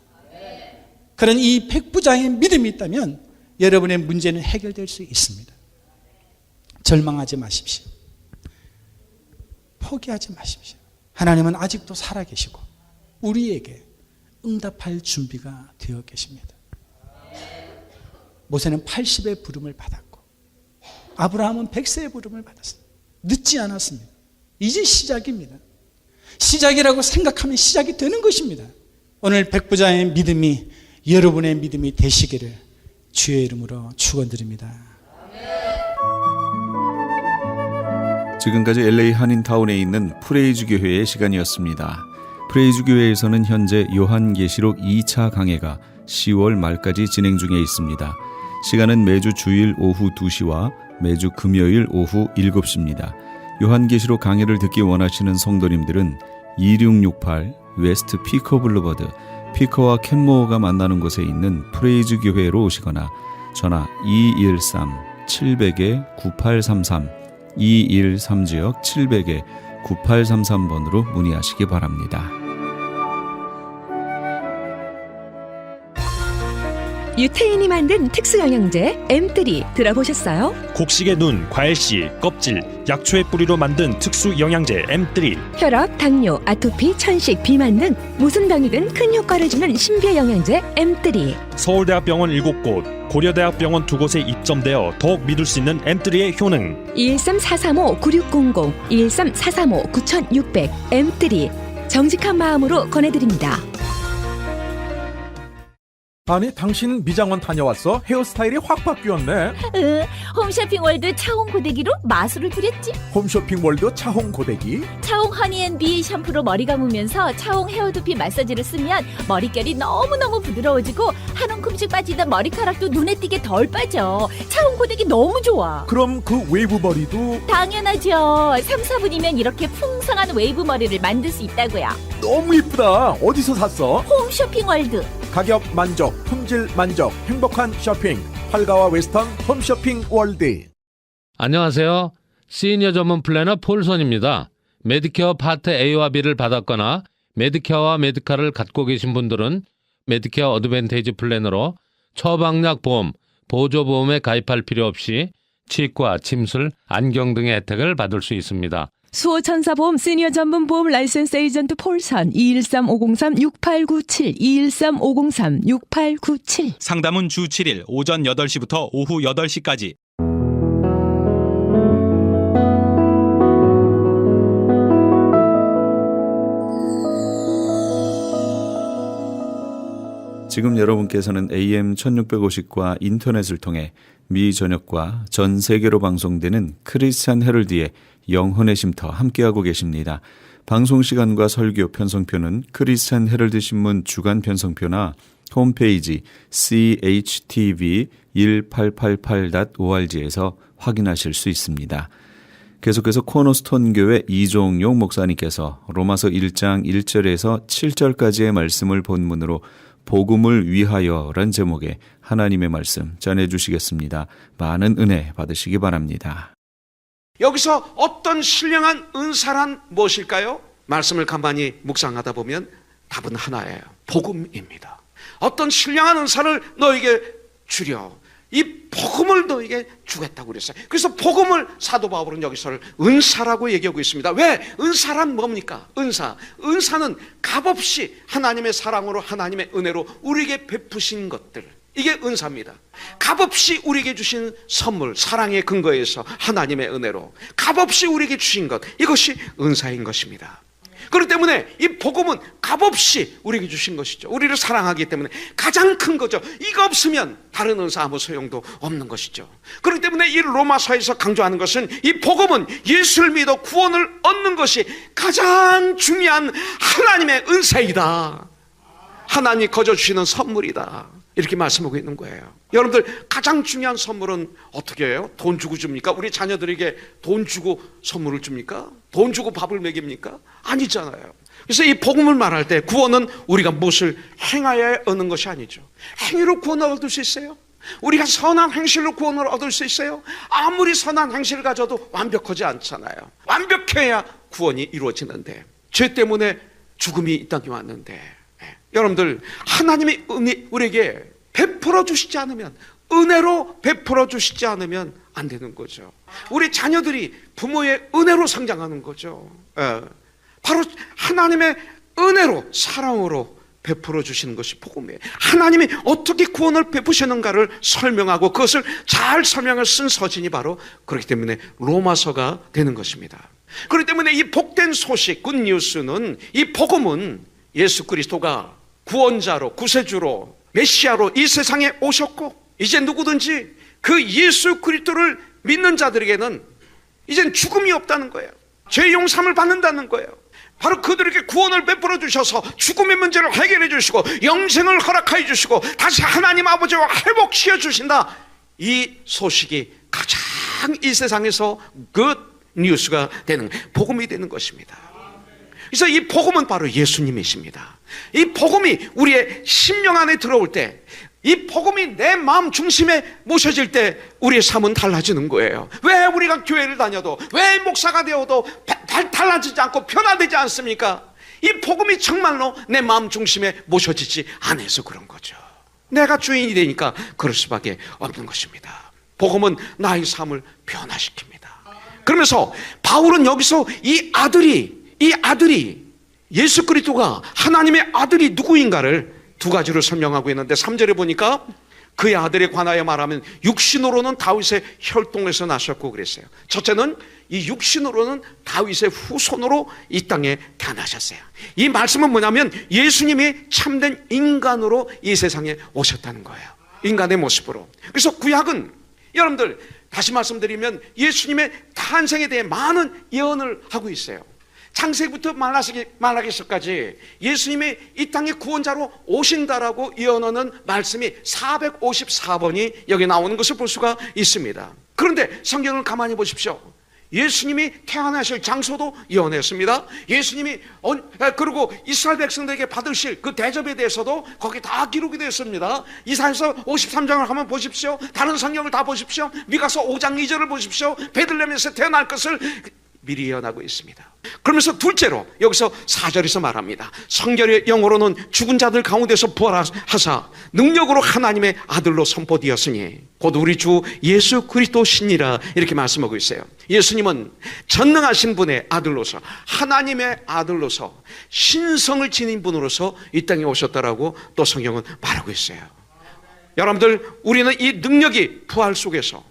그런 이 백부장의 믿음이 있다면 여러분의 문제는 해결될 수 있습니다. 절망하지 마십시오. 포기하지 마십시오. 하나님은 아직도 살아계시고 우리에게 응답할 준비가 되어 계십니다. 모세는 80의 부름을 받았고 아브라함은 100세의 부름을 받았습니다. 늦지 않았습니다. 이제 시작입니다. 시작이라고 생각하면 시작이 되는 것입니다. 오늘 백부장의 믿음이 여러분의 믿음이 되시기를 주의 이름으로 축원드립니다.
지금까지 LA 한인타운에 있는 프레이즈 교회의 시간이었습니다. 프레이즈 교회에서는 현재 요한계시록 2차 강해가 10월 말까지 진행 중에 있습니다. 시간은 매주 주일 오후 2시와 매주 금요일 오후 7시입니다. 요한계시록 강해를 듣기 원하시는 성도님들은 2668 웨스트 피커 블루버드 피커와 캔모어가 만나는 곳에 있는 프레이즈 교회로 오시거나 전화 213-700-9833 213-700-9833번으로 문의하시기 바랍니다.
유태인이 만든 특수영양제 M3 들어보셨어요?
곡식의 눈, 과일씨, 껍질, 약초의 뿌리로 만든 특수 영양제 M3.
혈압, 당뇨, 아토피, 천식, 비만 등 무슨 병이든 큰 효과를 주는 신비의 영양제 M3.
서울대학병원 7곳, 고려대학병원 2곳에 입점되어 더욱 믿을 수 있는 M3의 효능.
213-435-9600, 213-435-9600 M3 정직한 마음으로 권해드립니다.
아니 당신 미장원 다녀왔어? 헤어스타일이 확 바뀌었네.
홈쇼핑월드 차홍 고데기로 마술을 부렸지.
홈쇼핑 월드 차홍 고데기.
차홍 허니앤비 샴푸로 머리 감으면서 차홍 헤어두피 마사지를 쓰면 머릿결이 너무너무 부드러워지고 한 움큼씩 빠지던 머리카락도 눈에 띄게 덜 빠져. 차홍 고데기 너무 좋아.
그럼 그 웨이브 머리도
당연하죠. 3, 4분이면 이렇게 풍성한 웨이브 머리를 만들 수 있다고요.
너무 이쁘다. 어디서 샀어?
홈쇼핑월드.
가격 만족, 품질 만족, 행복한 쇼핑. 팔가와 웨스턴 홈쇼핑 월드.
안녕하세요. 시니어 전문 플래너 폴선입니다. 메디케어 파트 A와 B를 받았거나 메디케어와 메디카를 갖고 계신 분들은 메디케어 어드밴테이지 플래너로 처방약 보험, 보조보험에 가입할 필요 없이 치과, 침술, 안경 등의 혜택을 받을 수 있습니다.
수호천사보험 시니어 전문 보험 라이센스 에이전트 폴선 213-503-6897 213-503-6897
상담은 주 7일 오전 8시부터 오후 8시까지.
지금 여러분께서는 AM 1650과 인터넷을 통해 미 전역과 전 세계로 방송되는 크리스찬 헤럴드의 영혼의 쉼터 함께하고 계십니다. 방송 시간과 설교 편성표는 크리스찬 헤럴드 신문 주간 편성표나 홈페이지chtv1888.org에서 확인하실 수 있습니다. 계속해서 코너스톤 교회 이종용 목사님께서 로마서 1장 1절에서 7절까지의 말씀을 본문으로 복음을 위하여란 제목의 하나님의 말씀 전해주시겠습니다. 많은 은혜 받으시기 바랍니다.
여기서 어떤 신령한 은사란 무엇일까요? 말씀을 가만히 묵상하다 보면 답은 하나예요. 복음입니다. 어떤 신령한 은사를 너에게 주려 이 복음을 너에게 주겠다고 그랬어요. 그래서 복음을 사도 바울은 여기서 은사라고 얘기하고 있습니다. 왜? 은사란 뭡니까? 은사는 값없이 하나님의 사랑으로 하나님의 은혜로 우리에게 베푸신 것들, 이게 은사입니다. 값없이 우리에게 주신 선물, 사랑의 근거에서 하나님의 은혜로 값없이 우리에게 주신 것, 이것이 은사인 것입니다. 그렇기 때문에 이 복음은 값없이 우리에게 주신 것이죠. 우리를 사랑하기 때문에 가장 큰 거죠. 이거 없으면 다른 은사 아무 소용도 없는 것이죠. 그렇기 때문에 이 로마서에서 강조하는 것은 이 복음은 예수를 믿어 구원을 얻는 것이 가장 중요한 하나님의 은사이다. 하나님이 거저 주시는 선물이다. 이렇게 말씀하고 있는 거예요. 여러분들, 가장 중요한 선물은 어떻게 해요? 돈 주고 줍니까? 우리 자녀들에게 돈 주고 선물을 줍니까? 돈 주고 밥을 먹입니까? 아니잖아요. 그래서 이 복음을 말할 때 구원은 우리가 무엇을 행하여야 얻는 것이 아니죠. 행위로 구원을 얻을 수 있어요? 우리가 선한 행실로 구원을 얻을 수 있어요? 아무리 선한 행실을 가져도 완벽하지 않잖아요. 완벽해야 구원이 이루어지는데, 죄 때문에 죽음이 이 땅에 왔는데, 여러분들, 하나님이 우리에게 베풀어 주시지 않으면, 은혜로 베풀어 주시지 않으면 안 되는 거죠. 우리 자녀들이 부모의 은혜로 성장하는 거죠. 바로 하나님의 은혜로, 사랑으로 베풀어 주시는 것이 복음이에요. 하나님이 어떻게 구원을 베푸시는가를 설명하고 그것을 잘 설명을 쓴 서신이 바로 그렇기 때문에 로마서가 되는 것입니다. 그렇기 때문에 이 복된 소식, 굿뉴스는, 이 복음은 예수 그리스도가 구원자로, 구세주로, 메시아로 이 세상에 오셨고, 이제 누구든지 그 예수 그리스도를 믿는 자들에게는 이젠 죽음이 없다는 거예요. 죄 용서함을 받는다는 거예요. 바로 그들에게 구원을 베풀어 주셔서 죽음의 문제를 해결해 주시고 영생을 허락하여 주시고 다시 하나님 아버지와 회복시켜 주신다. 이 소식이 가장 이 세상에서 굿 뉴스가 되는, 복음이 되는 것입니다. 그래서 이 복음은 바로 예수님이십니다. 이 복음이 우리의 심령 안에 들어올 때, 이 복음이 내 마음 중심에 모셔질 때 우리의 삶은 달라지는 거예요. 왜 우리가 교회를 다녀도, 왜 목사가 되어도 달라지지 않고 변화되지 않습니까? 이 복음이 정말로 내 마음 중심에 모셔지지 않아서 그런 거죠. 내가 주인이 되니까 그럴 수밖에 없는 것입니다. 복음은 나의 삶을 변화시킵니다. 그러면서 바울은 여기서 이 아들이 예수 그리스도가 하나님의 아들이 누구인가를 두 가지로 설명하고 있는데, 3절에 보니까 그의 아들에 관하여 말하면 육신으로는 다윗의 혈통에서 나셨고 그랬어요. 첫째는 이 육신으로는 다윗의 후손으로 이 땅에 태어나셨어요. 이 말씀은 뭐냐면 예수님이 참된 인간으로 이 세상에 오셨다는 거예요. 인간의 모습으로. 그래서 구약은, 여러분들 다시 말씀드리면 예수님의 탄생에 대해 많은 예언을 하고 있어요. 창세기부터 말라기서까지 예수님이 이 땅의 구원자로 오신다라고 예언하는 말씀이 454번이 여기 나오는 것을 볼 수가 있습니다. 그런데 성경을 가만히 보십시오. 예수님이 태어나실 장소도 예언했습니다. 예수님이 그리고 이스라엘 백성들에게 받으실 그 대접에 대해서도 거기 다 기록이 되었습니다. 이사야서 53장을 한번 보십시오. 다른 성경을 다 보십시오. 미가서 5장 2절을 보십시오. 베들레헴에서 태어날 것을 미리 예언하고 있습니다. 그러면서 둘째로 여기서 4절에서 말합니다. 성결의 영으로는 죽은 자들 가운데서 부활하사 능력으로 하나님의 아들로 선포되었으니 곧 우리 주 예수 그리스도시니라, 이렇게 말씀하고 있어요. 예수님은 전능하신 분의 아들로서, 하나님의 아들로서, 신성을 지닌 분으로서 이 땅에 오셨다라고 또 성경은 말하고 있어요. 여러분들, 우리는 이 능력이 부활 속에서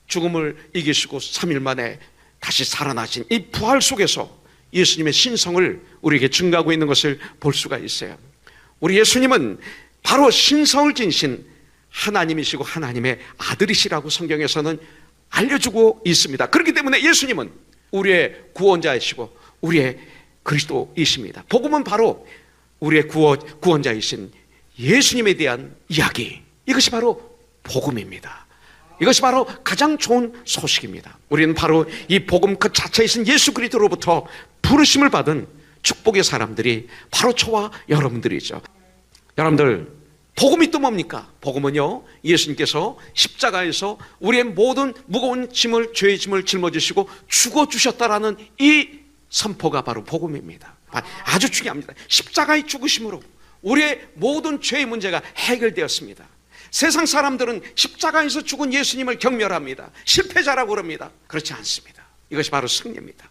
죽음을 이기시고 3일 만에 다시 살아나신 이 부활 속에서 예수님의 신성을 우리에게 증가하고 있는 것을 볼 수가 있어요. 우리 예수님은 바로 신성을 지니신 하나님이시고 하나님의 아들이시라고 성경에서는 알려주고 있습니다. 그렇기 때문에 예수님은 우리의 구원자이시고 우리의 그리스도이십니다. 복음은 바로 우리의 구원자이신 예수님에 대한 이야기, 이것이 바로 복음입니다. 이것이 바로 가장 좋은 소식입니다. 우리는 바로 이 복음 그 자체이신 예수 그리스도로부터 부르심을 받은 축복의 사람들이 바로 저와 여러분들이죠. 여러분들, 복음이 또 뭡니까? 복음은요, 예수님께서 십자가에서 우리의 모든 무거운 짐을, 죄의 짐을 짊어지시고 죽어주셨다라는 이 선포가 바로 복음입니다. 아주 중요합니다. 십자가의 죽으심으로 우리의 모든 죄의 문제가 해결되었습니다. 세상 사람들은 십자가에서 죽은 예수님을 경멸합니다. 실패자라고 그럽니다. 그렇지 않습니다. 이것이 바로 승리입니다.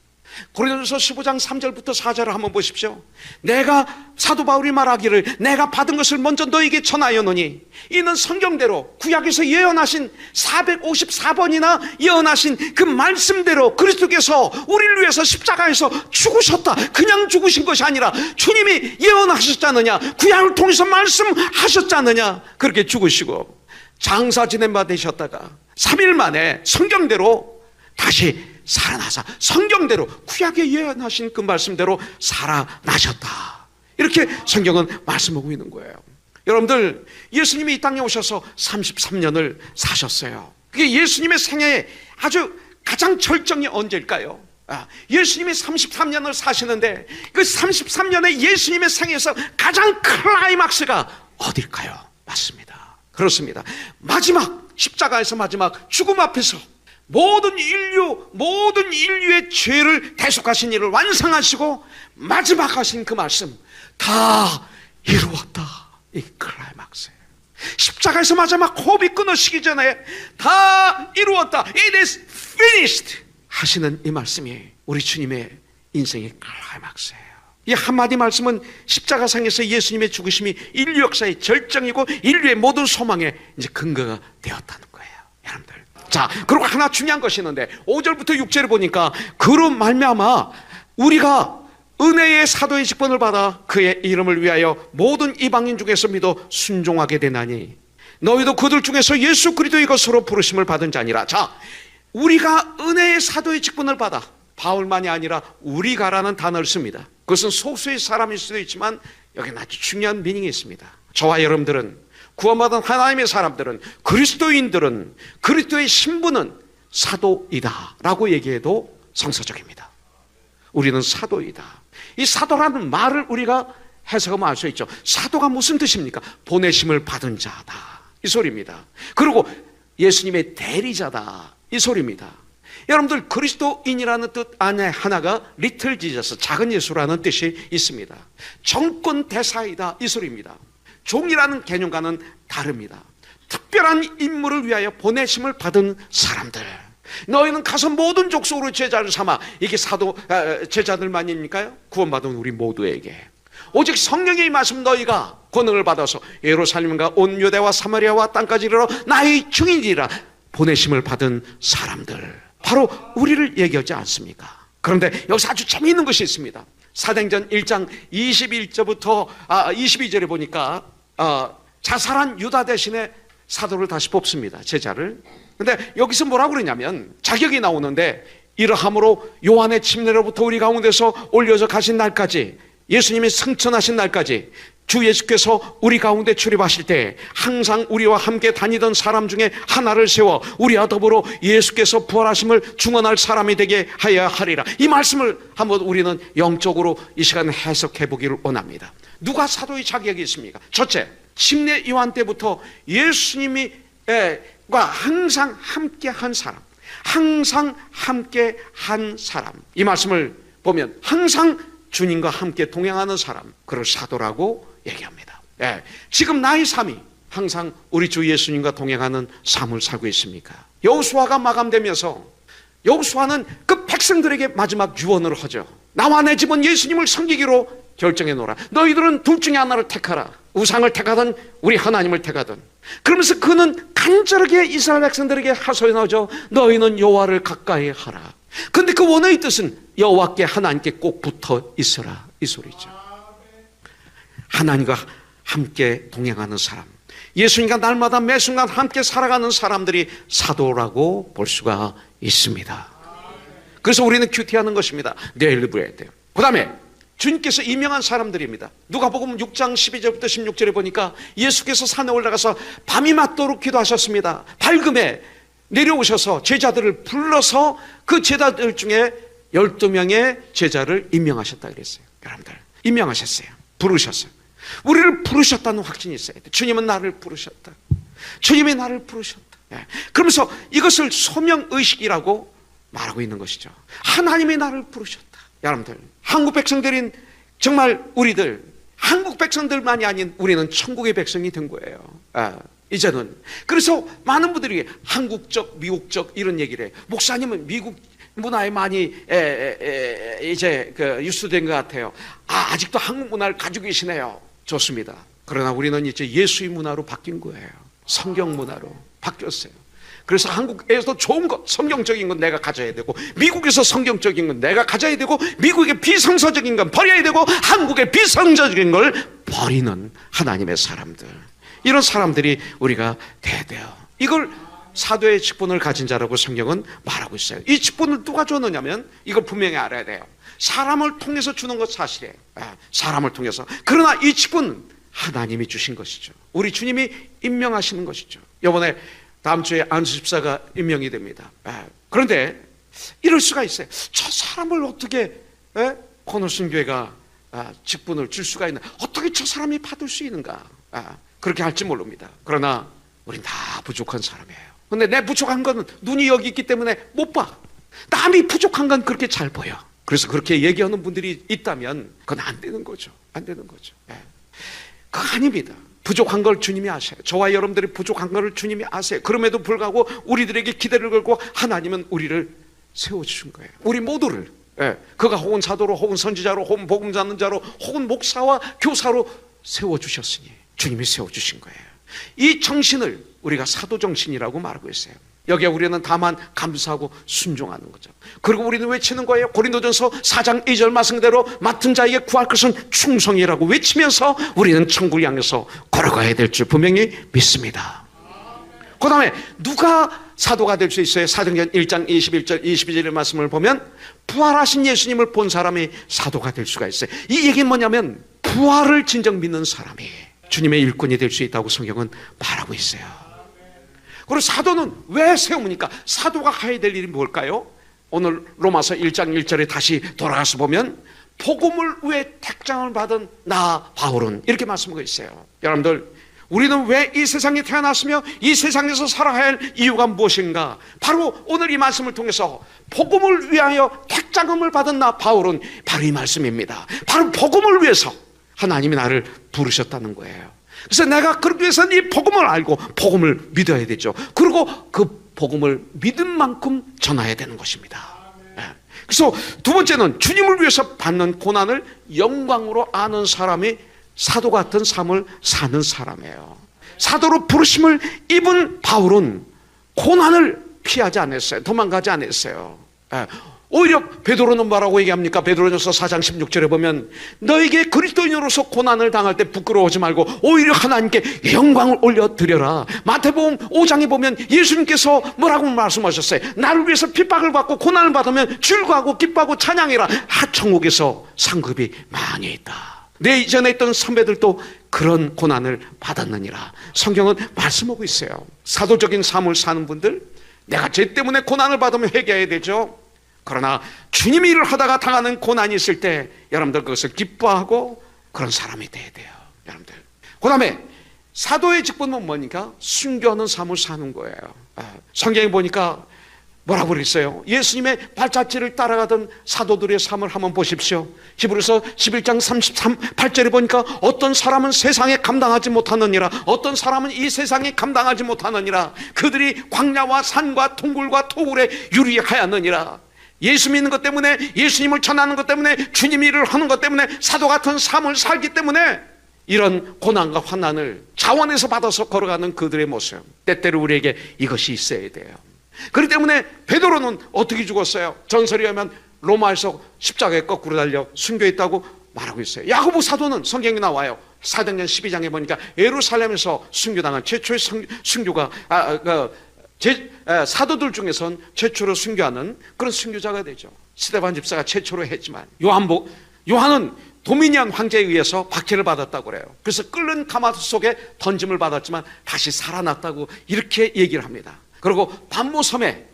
고린도서 15장 3절부터 4절을 한번 보십시오. 내가 사도 바울이 말하기를 내가 받은 것을 먼저 너에게 전하였노니 이는 성경대로 구약에서 예언하신 454번이나 예언하신 그 말씀대로 그리스도께서 우리를 위해서 십자가에서 죽으셨다. 그냥 죽으신 것이 아니라 주님이 예언하셨지 않느냐, 구약을 통해서 말씀하셨지 않느냐. 그렇게 죽으시고 장사 지낸 바 되셨다가 3일 만에 성경대로 다시 살아나서 성경대로 구약에 예언하신 그 말씀대로 살아나셨다. 이렇게 성경은 말씀하고 있는 거예요. 여러분들, 예수님이 이 땅에 오셔서 33년을 사셨어요. 그게 예수님의 생애의 아주 가장 절정이 언제일까요? 예수님이 33년을 사시는데 그 33년의 예수님의 생애에서 가장 클라이막스가 어딜까요? 맞습니다. 그렇습니다. 마지막 십자가에서 마지막 죽음 앞에서 모든 인류의 죄를 대속하신 일을 완성하시고 마지막 하신 그 말씀, 다 이루었다. 이 클라이막스예요. 십자가에서 마지막 호흡이 끊어지기 전에 다 이루었다. It is finished 하시는 이 말씀이 우리 주님의 인생의 클라이막스예요. 이 한마디 말씀은 십자가상에서 예수님의 죽으심이 인류 역사의 절정이고 인류의 모든 소망의 이제 근거가 되었다는 거예요. 여러분들, 자, 그리고 하나 중요한 것이 있는데 5절부터 6절을 보니까 그로 말미암아 우리가 은혜의 사도의 직분을 받아 그의 이름을 위하여 모든 이방인 중에서 믿어 순종하게 되나니 너희도 그들 중에서 예수 그리스도의 것으로 부르심을 받은 자니라. 자, 우리가 은혜의 사도의 직분을 받아, 바울만이 아니라 우리가라는 단어를 씁니다. 그것은 소수의 사람일 수도 있지만 여기는 아주 중요한 미닝이 있습니다. 저와 여러분들은, 구원받은 하나님의 사람들은, 그리스도인들은 그리스도의 신분은 사도이다 라고 얘기해도 성서적입니다. 우리는 사도이다. 이 사도라는 말을 우리가 해석하면 알 수 있죠. 사도가 무슨 뜻입니까? 보내심을 받은 자다, 이 소리입니다. 그리고 예수님의 대리자다, 이 소리입니다. 여러분들, 그리스도인이라는 뜻 안에 하나가 리틀 지저스, 작은 예수라는 뜻이 있습니다. 정권 대사이다, 이 소리입니다. 종이라는 개념과는 다릅니다. 특별한 임무를 위하여 보내심을 받은 사람들, 너희는 가서 모든 족속으로 제자를 삼아. 이게 사도 제자들만입니까요? 구원받은 우리 모두에게 오직 성령의 말씀 너희가 권능을 받아서 예루살렘과 온 유대와 사마리아와 땅까지 이르러 나의 증인이라. 보내심을 받은 사람들, 바로 우리를 얘기하지 않습니까? 그런데 여기서 아주 재미있는 것이 있습니다. 사도행전 1장 21절부터 22절에 보니까 자살한 유다 대신에 사도를 다시 뽑습니다, 제자를. 근데 여기서 뭐라고 그러냐면 자격이 나오는데, 이러함으로 요한의 침례로부터 우리 가운데서 올려져 가신 날까지, 예수님이 승천하신 날까지 주 예수께서 우리 가운데 출입하실 때 항상 우리와 함께 다니던 사람 중에 하나를 세워 우리와 더불어 예수께서 부활하심을 증언할 사람이 되게 하여야 하리라. 이 말씀을 한번 우리는 영적으로 이 시간에 해석해 보기를 원합니다. 누가 사도의 자격이 있습니까? 첫째, 침례 요한 때부터 예수님과 항상 함께 한 사람, 항상 함께 한 사람. 이 말씀을 보면 항상 주님과 함께 동행하는 사람, 그를 사도라고 얘기합니다. 지금 나의 삶이 항상 우리 주 예수님과 동행하는 삶을 살고 있습니까? 여호수아가 마감되면서 여호수아는 그 백성들에게 마지막 유언을 하죠. 나와 내 집은 예수님을 섬기기로 결정해 놓으라. 너희들은 둘 중에 하나를 택하라. 우상을 택하든 우리 하나님을 택하든. 그러면서 그는 간절하게 이스라엘 백성들에게 하소연하죠. 너희는 여호와를 가까이 하라. 그런데 그 원어의 뜻은 여호와께, 하나님께 꼭 붙어 있어라, 이 소리죠. 하나님과 함께 동행하는 사람, 예수님과 날마다 매 순간 함께 살아가는 사람들이 사도라고 볼 수가 있습니다. 그래서 우리는 큐티하는 것입니다. 데일리 브레드. 그 다음에 주님께서 임명한 사람들입니다. 누가복음 6장 12절부터 16절에 보니까 예수께서 산에 올라가서 밤이 맞도록 기도하셨습니다. 밝음에 내려오셔서 제자들을 불러서 그 제자들 중에 12명의 제자를 임명하셨다 그랬어요. 여러분들, 임명하셨어요. 부르셨어요. 우리를 부르셨다는 확신이 있어야 돼. 주님은 나를 부르셨다. 주님이 나를 부르셨다. 그러면서 이것을 소명의식이라고 말하고 있는 것이죠. 하나님이 나를 부르셨다. 여러분들, 한국 백성들인 정말 우리들, 한국 백성들만이 아닌 우리는 천국의 백성이 된 거예요. 이제는. 그래서 많은 분들이 한국적, 미국적 이런 얘기를 해요. 목사님은 미국 문화에 많이 이제 유수된 것 같아요. 아직도 한국 문화를 가지고 계시네요. 좋습니다. 그러나 우리는 이제 예수의 문화로 바뀐 거예요. 성경 문화로 바뀌었어요. 그래서 한국에서 좋은 것, 성경적인 건 내가 가져야 되고, 미국에서 성경적인 건 내가 가져야 되고, 미국의 비성서적인 건 버려야 되고, 한국의 비성서적인 걸 버리는 하나님의 사람들, 이런 사람들이 우리가 돼야 돼요. 이걸 사도의 직분을 가진 자라고 성경은 말하고 있어요. 이 직분을 누가 줬느냐면 이걸 분명히 알아야 돼요. 사람을 통해서 주는 것 사실이에요. 사람을 통해서. 그러나 이 직분은 하나님이 주신 것이죠. 우리 주님이 임명하시는 것이죠. 이번에 다음 주에 안수 집사가 임명이 됩니다. 그런데 이럴 수가 있어요. 저 사람을 어떻게 코너순교회가 직분을 줄 수가 있나? 어떻게 저 사람이 받을 수 있는가? 그렇게 할지 모릅니다. 그러나 우린 다 부족한 사람이에요. 근데 내 부족한 건 눈이 여기 있기 때문에 못 봐. 남이 부족한 건 그렇게 잘 보여. 그래서 그렇게 얘기하는 분들이 있다면 그건 안 되는 거죠. 안 되는 거죠. 그거 아닙니다. 부족한 걸 주님이 아세요. 저와 여러분들이 부족한 걸 주님이 아세요. 그럼에도 불구하고 우리들에게 기대를 걸고 하나님은 우리를 세워주신 거예요. 우리 모두를. 그가 혹은 사도로, 혹은 선지자로, 혹은 복음 전하는 자로, 혹은 목사와 교사로 세워주셨으니 주님이 세워주신 거예요. 이 정신을 우리가 사도정신이라고 말하고 있어요. 여기에 우리는 다만 감사하고 순종하는 거죠. 그리고 우리는 외치는 거예요. 고린도전서 4장 2절 말씀대로 맡은 자에게 구할 것은 충성이라고 외치면서 우리는 천국을 향해서 걸어가야 될 줄 분명히 믿습니다. 그 다음에 누가 사도가 될 수 있어요? 사도행전 1장 21절 22절의 말씀을 보면 부활하신 예수님을 본 사람이 사도가 될 수가 있어요. 이 얘기는 뭐냐면 부활을 진정 믿는 사람이 주님의 일꾼이 될 수 있다고 성경은 말하고 있어요. 그리고 사도는 왜 세웁니까? 사도가 해야 될 일이 뭘까요? 오늘 로마서 1장 1절에 다시 돌아가서 보면 복음을 위해 택장을 받은 나 바울은 이렇게 말씀하고 있어요. 여러분들, 우리는 왜 이 세상에 태어났으며 이 세상에서 살아야 할 이유가 무엇인가? 바로 오늘 이 말씀을 통해서 복음을 위하여 택장을 받은 나 바울은 바로 이 말씀입니다. 바로 복음을 위해서 하나님이 나를 부르셨다는 거예요. 그래서 내가 그러기 위해서는 이 복음을 알고 복음을 믿어야 되죠. 그리고 그 복음을 믿은 만큼 전해야 되는 것입니다. 그래서 두 번째는 주님을 위해서 받는 고난을 영광으로 아는 사람이 사도 같은 삶을 사는 사람이에요. 사도로 부르심을 입은 바울은 고난을 피하지 않았어요. 도망가지 않았어요. 오히려 베드로는 뭐라고 얘기합니까? 베드로전서 4장 16절에 보면 너에게 그리스도인으로서 고난을 당할 때 부끄러워하지 말고 오히려 하나님께 영광을 올려드려라. 마태복음 5장에 보면 예수님께서 뭐라고 말씀하셨어요? 나를 위해서 핍박을 받고 고난을 받으면 즐거워하고 기뻐하고 찬양해라. 천국에서 상급이 많이 있다. 내 이전에 있던 선배들도 그런 고난을 받았느니라. 성경은 말씀하고 있어요. 사도적인 삶을 사는 분들, 내가 죄 때문에 고난을 받으면 회개해야 되죠. 그러나 주님이 일을 하다가 당하는 고난이 있을 때 여러분들 그것을 기뻐하고 그런 사람이 돼야 돼요. 여러분들. 그 다음에 사도의 직분은 뭐니까? 순교하는 삶을 사는 거예요. 성경에 보니까 뭐라고 그랬어요? 예수님의 발자취를 따라가던 사도들의 삶을 한번 보십시오. 히브리서 11장 33절에 보니까 어떤 사람은 세상에 감당하지 못하느니라, 어떤 사람은 이 세상에 감당하지 못하느니라. 그들이 광야와 산과 동굴과 토굴에 유리하였느니라. 예수 믿는 것 때문에, 예수님을 전하는 것 때문에, 주님 일을 하는 것 때문에, 사도 같은 삶을 살기 때문에 이런 고난과 환난을 자원에서 받아서 걸어가는 그들의 모습, 때때로 우리에게 이것이 있어야 돼요. 그렇기 때문에 베드로는 어떻게 죽었어요? 전설에 의하면 로마에서 십자가에 거꾸로 달려 순교했다고 말하고 있어요. 야고보 사도는 성경에 나와요. 사도행전 12장에 보니까 예루살렘에서 순교당한 최초의 순교가 사도들 중에선 최초로 순교하는 그런 순교자가 되죠. 스데반 집사가 최초로 했지만 요한은 도미니안 황제에 의해서 박해를 받았다고 그래요. 그래서 끓는 가마솥 속에 던짐을 받았지만 다시 살아났다고 이렇게 얘기를 합니다. 그리고 반모섬에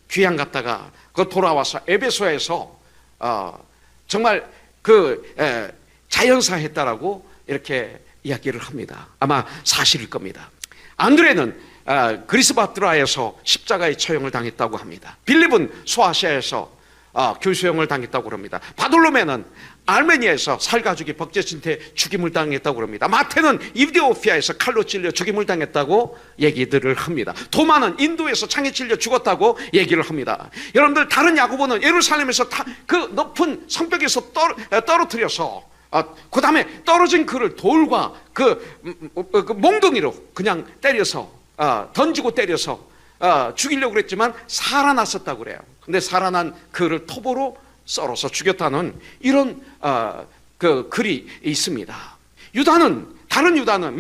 귀양 갔다가 그 돌아와서 에베소에서 정말 자연사 했다라고 이렇게 이야기를 합니다. 아마 사실일 겁니다. 안드레는 그리스바트라에서 십자가의 처형을 당했다고 합니다. 빌립은 소아시아에서 교수형을 당했다고 그럽니다. 바돌로메는 아르메니아에서 살가죽이 벅젖은 채 죽임을 당했다고 그럽니다. 마태는 이디오피아에서 칼로 찔려 죽임을 당했다고 얘기들을 합니다. 도마는 인도에서 창에 찔려 죽었다고 얘기를 합니다. 여러분들, 다른 야고보는 예루살렘에서 그 높은 성벽에서 떨어뜨려서 그 다음에 떨어진 그를 돌과 그 몽둥이로 그냥 때려서 던지고 때려서 죽이려고 그랬지만 살아났었다고 그래요. 근데 살아난 그를 톱으로 썰어서 죽였다는 이런 그 글이 있습니다. 다른 유다는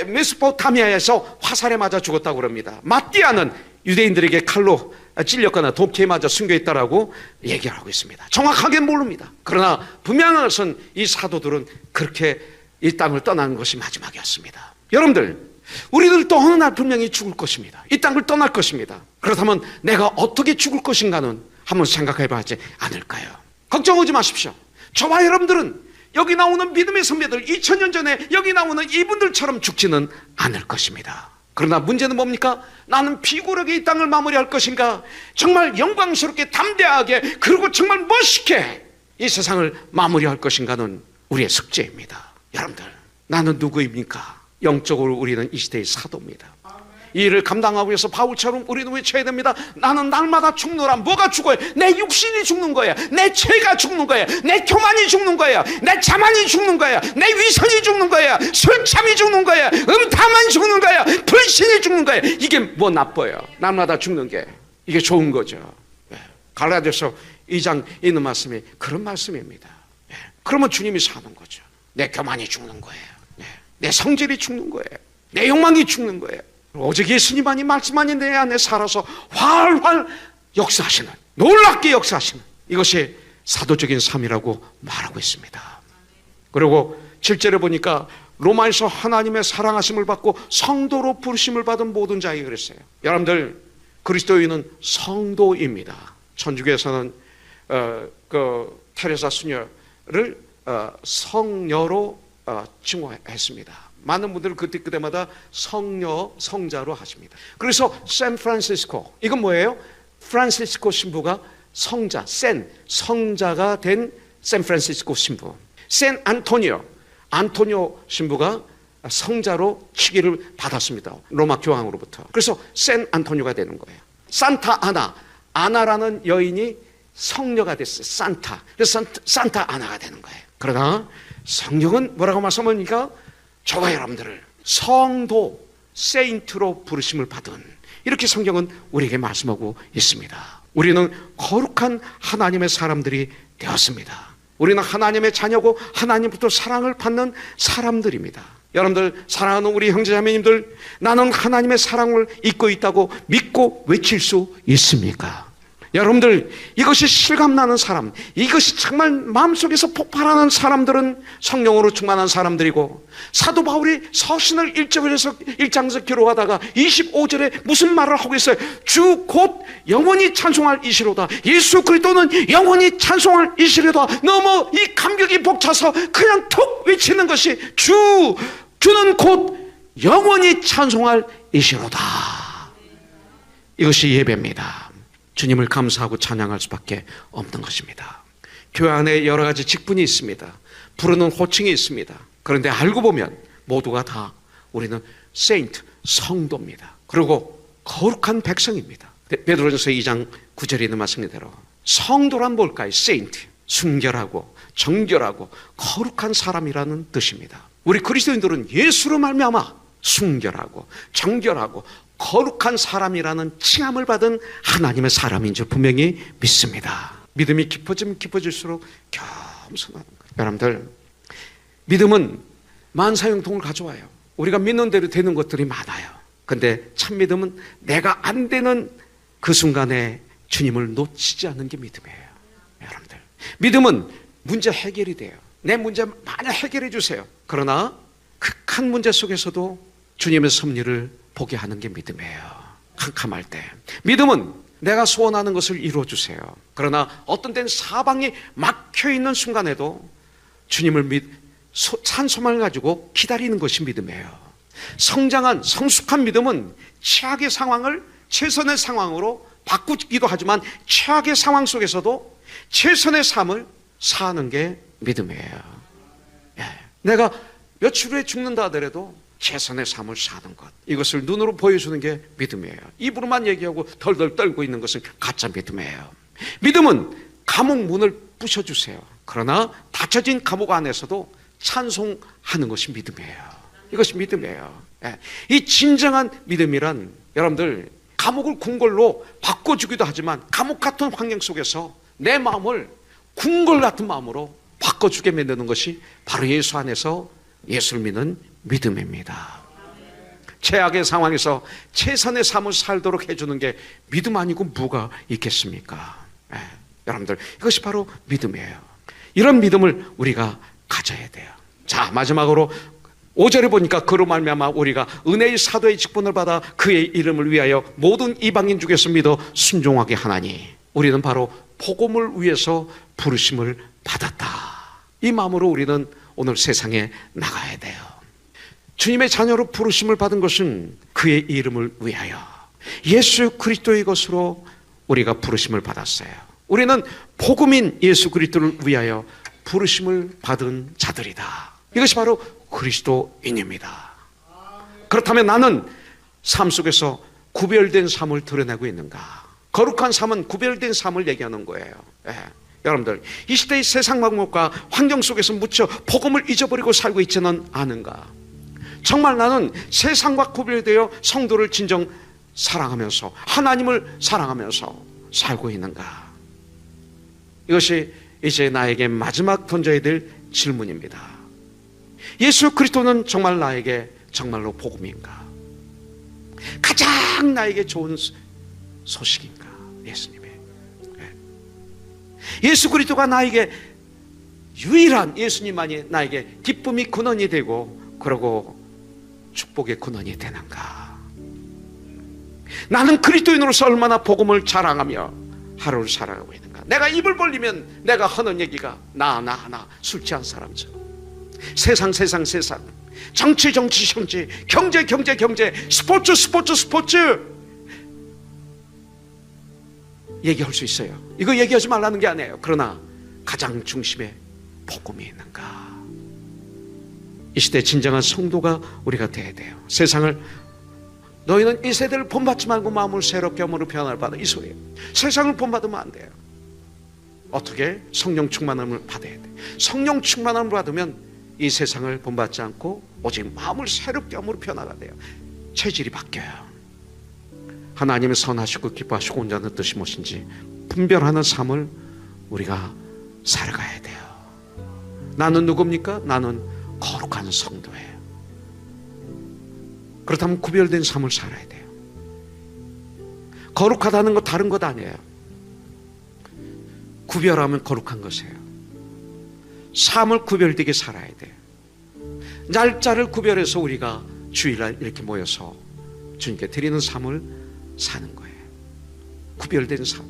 메소포타미아에서 화살에 맞아 죽었다고 그럽니다. 마띠아는 유대인들에게 칼로 찔렸거나 독기에 맞아 숨겨있다라고 얘기를 하고 있습니다. 정확하게 모릅니다. 그러나 분명한 것은 이 사도들은 그렇게 이 땅을 떠나는 것이 마지막이었습니다. 여러분들, 우리들도 어느 날 분명히 죽을 것입니다. 이 땅을 떠날 것입니다. 그렇다면 내가 어떻게 죽을 것인가는 한번 생각해 봐야 하지 않을까요? 걱정하지 마십시오. 저와 여러분들은 여기 나오는 믿음의 선배들, 2000년 전에 여기 나오는 이분들처럼 죽지는 않을 것입니다. 그러나 문제는 뭡니까? 나는 피고르게 이 땅을 마무리할 것인가? 정말 영광스럽게 담대하게, 그리고 정말 멋있게 이 세상을 마무리할 것인가는 우리의 숙제입니다. 여러분들, 나는 누구입니까? 영적으로 우리는 이 시대의 사도입니다. 이 일을 감당하기 위해서 바울처럼 우리는 외쳐야 됩니다. 나는 날마다 죽노라. 뭐가 죽어요? 내 육신이 죽는 거야. 내 죄가 죽는 거야. 내 교만이 죽는 거야. 내 자만이 죽는 거야. 내 위선이 죽는 거야. 술참이 죽는 거야. 음탕만 죽는 거야. 불신이 죽는 거야. 이게 뭐 나빠요? 날마다 죽는 게 이게 좋은 거죠. 갈라디아서 2장 있는 말씀이 그런 말씀입니다. 그러면 주님이 사는 거죠. 내 교만이 죽는 거예요. 내 성질이 죽는 거예요. 내 욕망이 죽는 거예요. 오직 예수님만이 말씀만이 내 안에 살아서 활활 역사하시는, 놀랍게 역사하시는, 이것이 사도적인 삶이라고 말하고 있습니다. 그리고 7절에 보니까 로마에서 하나님의 사랑하심을 받고 성도로 부르심을 받은 모든 자에게 그랬어요. 여러분들, 그리스도인은 성도입니다. 천주교에서는 그 테레사 수녀를 성녀로 칭호했습니다. 많은 분들은 그때마다 성녀, 성자로 하십니다. 그래서 샌프란시스코, 이건 뭐예요? 프란시스코 신부가 성자, 성자가 된 샌프란시스코 신부. 샌 안토니오 신부가 성자로 치기를 받았습니다. 로마 교황으로부터. 그래서 샌 안토니오가 되는 거예요. 산타 아나라는 여인이 성녀가 됐어요. 그래서 산타 아나가 되는 거예요. 그러나 성경은 뭐라고 말씀합니까? 저와 여러분들을 성도, 세인트로 부르심을 받은, 이렇게 성경은 우리에게 말씀하고 있습니다. 우리는 거룩한 하나님의 사람들이 되었습니다. 우리는 하나님의 자녀고 하나님부터 사랑을 받는 사람들입니다. 여러분들, 사랑하는 우리 형제자매님들, 나는 하나님의 사랑을 잊고 있다고 믿고 외칠 수 있습니까? 여러분들, 이것이 실감나는 사람, 이것이 정말 마음속에서 폭발하는 사람들은 성령으로 충만한 사람들이고, 사도 바울이 서신을 1장에서 기록하다가 25절에 무슨 말을 하고 있어요? 주 곧 영원히 찬송할 이시로다. 예수 그리스도는 영원히 찬송할 이시로다. 너무 이 감격이 벅차서 그냥 툭 외치는 것이 주는 곧 영원히 찬송할 이시로다. 이것이 예배입니다. 주님을 감사하고 찬양할 수밖에 없는 것입니다. 교회 안에 여러 가지 직분이 있습니다. 부르는 호칭이 있습니다. 그런데 알고 보면 모두가 다 우리는 세인트, 성도입니다. 그리고 거룩한 백성입니다. 베드로전서 2장 9절에 있는 말씀대로 성도란 뭘까요? 세인트, 순결하고 정결하고 거룩한 사람이라는 뜻입니다. 우리 그리스도인들은 예수로 말미암아 순결하고 정결하고 거룩한 사람이라는 칭함을 받은 하나님의 사람인 줄 분명히 믿습니다. 믿음이 깊어지면 깊어질수록 겸손한 거예요. 여러분들, 믿음은 만사형통을 가져와요. 우리가 믿는 대로 되는 것들이 많아요. 근데 참 믿음은 내가 안 되는 그 순간에 주님을 놓치지 않는 게 믿음이에요. 여러분들, 믿음은 문제 해결이 돼요. 내 문제 많이 해결해 주세요. 그러나 극한 문제 속에서도 주님의 섭리를 보게 하는 게 믿음이에요. 캄캄할 때. 믿음은 내가 소원하는 것을 이루어주세요. 그러나 어떤 때는 사방이 막혀있는 순간에도 주님을 찬송을 가지고 기다리는 것이 믿음이에요. 성장한 성숙한 믿음은 최악의 상황을 최선의 상황으로 바꾸기도 하지만 최악의 상황 속에서도 최선의 삶을 사는 게 믿음이에요. 예. 내가 며칠 후에 죽는다 하더라도 최선의 삶을 사는 것, 이것을 눈으로 보여주는 게 믿음이에요. 입으로만 얘기하고 덜덜 떨고 있는 것은 가짜 믿음이에요. 믿음은 감옥 문을 부셔주세요. 그러나 닫혀진 감옥 안에서도 찬송하는 것이 믿음이에요. 이것이 믿음이에요. 예. 이 진정한 믿음이란, 여러분들, 감옥을 궁궐로 바꿔주기도 하지만 감옥 같은 환경 속에서 내 마음을 궁궐 같은 마음으로 바꿔주게 만드는 것이 바로 예수 안에서 예수를 믿는 믿음입니다. 최악의 상황에서 최선의 삶을 살도록 해주는 게 믿음 아니고 뭐가 있겠습니까? 예, 여러분들, 이것이 바로 믿음이에요. 이런 믿음을 우리가 가져야 돼요. 자, 마지막으로 5절에 보니까 그로 말미암아 우리가 은혜의 사도의 직분을 받아 그의 이름을 위하여 모든 이방인 중에서 믿어 순종하게 하나니, 우리는 바로 복음을 위해서 부르심을 받았다. 이 마음으로 우리는 오늘 세상에 나가야 돼요. 주님의 자녀로 부르심을 받은 것은 그의 이름을 위하여, 예수 그리스도의 것으로 우리가 부르심을 받았어요. 우리는 복음인 예수 그리스도를 위하여 부르심을 받은 자들이다. 이것이 바로 그리스도인입니다. 그렇다면 나는 삶 속에서 구별된 삶을 드러내고 있는가? 거룩한 삶은 구별된 삶을 얘기하는 거예요. 예. 여러분들, 이 시대의 세상 방법과 환경 속에서 묻혀 복음을 잊어버리고 살고 있지는 않은가? 정말 나는 세상과 구별되어 성도를 진정 사랑하면서 하나님을 사랑하면서 살고 있는가? 이것이 이제 나에게 마지막 던져야 될 질문입니다. 예수 그리스도는 정말 나에게 정말로 복음인가? 가장 나에게 좋은 소식인가? 예수님의, 예수 그리스도가 나에게 유일한, 예수님만이 나에게 기쁨이 근원이 되고 그러고 축복의 근원이 되는가? 나는 그리스도인으로서 얼마나 복음을 자랑하며 하루를 살아가고 있는가? 내가 입을 벌리면 내가 하는 얘기가 나 술 취한 사람처럼, 세상 정치 경제 스포츠 얘기할 수 있어요. 이거 얘기하지 말라는 게 아니에요. 그러나 가장 중심에 복음이 있는가? 이 시대 진정한 성도가 우리가 돼야 돼요. 세상을, 너희는 이 세대를 본받지 말고 마음을 새롭게 함으로 변화를 받아, 이 소리예요. 세상을 본받으면 안 돼요. 어떻게? 성령 충만함을 받아야 돼. 성령 충만함을 받으면 이 세상을 본받지 않고 오직 마음을 새롭게 함으로 변화가 돼요. 체질이 바뀌어요. 하나님의 선하시고 기뻐하시고 온전한 뜻이 무엇인지 분별하는 삶을 우리가 살아가야 돼요. 나는 누굽니까? 나는 거룩한 성도예요. 그렇다면 구별된 삶을 살아야 돼요. 거룩하다는 거 다른 것 아니에요. 구별하면 거룩한 것이에요. 삶을 구별되게 살아야 돼요. 날짜를 구별해서 우리가 주일날 이렇게 모여서 주님께 드리는 삶을 사는 거예요. 구별된 삶.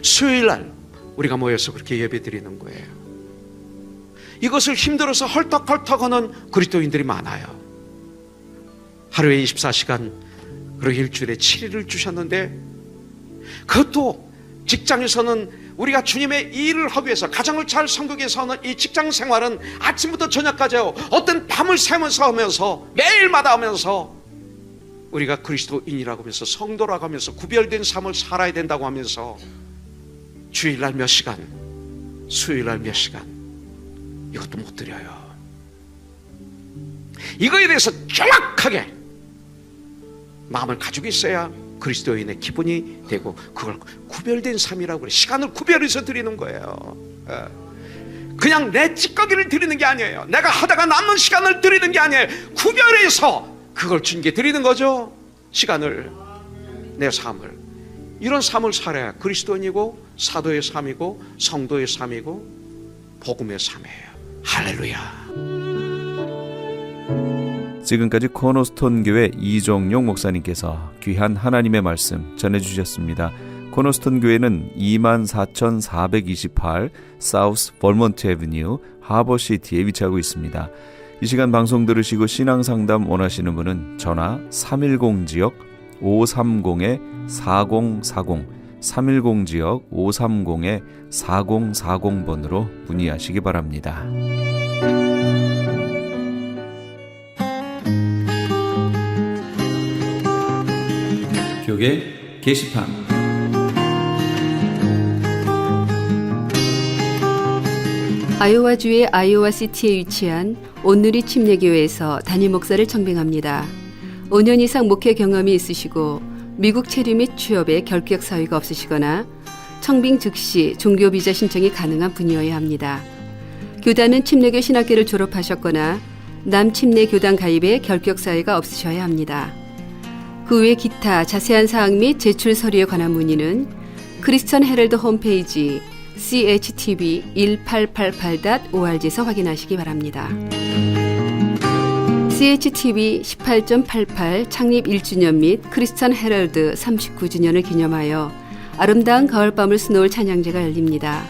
수요일날 우리가 모여서 그렇게 예배 드리는 거예요. 이것을 힘들어서 헐떡헐떡하는 그리스도인들이 많아요. 하루에 24시간, 그리고 일주일에 7일을 주셨는데, 그것도 직장에서는 우리가 주님의 일을 하기 위해서, 가정을 잘 섬기기 위해서 하는 이 직장 생활은 아침부터 저녁까지 어떤 밤을 새면서 하면서, 매일마다 하면서, 우리가 그리스도인이라고 하면서, 성도라고 하면서 구별된 삶을 살아야 된다고 하면서 주일날 몇 시간, 수요일날 몇 시간, 이것도 못 드려요. 이거에 대해서 정확하게 마음을 가지고 있어야 그리스도인의 기분이 되고, 그걸 구별된 삶이라고 그래. 시간을 구별해서 드리는 거예요. 그냥 내 찌꺼기를 드리는 게 아니에요. 내가 하다가 남는 시간을 드리는 게 아니에요. 구별해서 그걸 주님께 드리는 거죠. 시간을, 내 삶을. 이런 삶을 살아야 그리스도인이고 사도의 삶이고 성도의 삶이고 복음의 삶이에요. 할렐루야.
지금까지 코너스톤 교회 이종용 목사님께서 귀한 하나님의 말씀 전해주셨습니다. 코너스톤 교회는 24,428 사우스 벌몬트 애비뉴 하버시티에 위치하고 있습니다. 이 시간 방송 들으시고 신앙상담 원하시는 분은 전화 310 지역 530-4600 310 지역 530-4040번으로 문의하시기 바랍니다. 교계 게시판
아이오와주의 아이오와시티에 위치한 온누리 침례교회에서 담임 목사를 청빙합니다. 5년 이상 목회 경험이 있으시고 미국 체류 및 취업에 결격 사유가 없으시거나 청빙 즉시 종교비자 신청이 가능한 분이어야 합니다. 교단은 침례교 신학교를 졸업하셨거나 남침례 교단 가입에 결격 사유가 없으셔야 합니다. 그 외 기타 자세한 사항 및 제출 서류에 관한 문의는 크리스천 헤럴드 홈페이지 CHTV1888.org에서 확인하시기 바랍니다. CHTV 18.88 창립 1주년 및 크리스천 헤럴드 39주년을 기념하여 아름다운 가을밤을 수놓을 찬양제가 열립니다.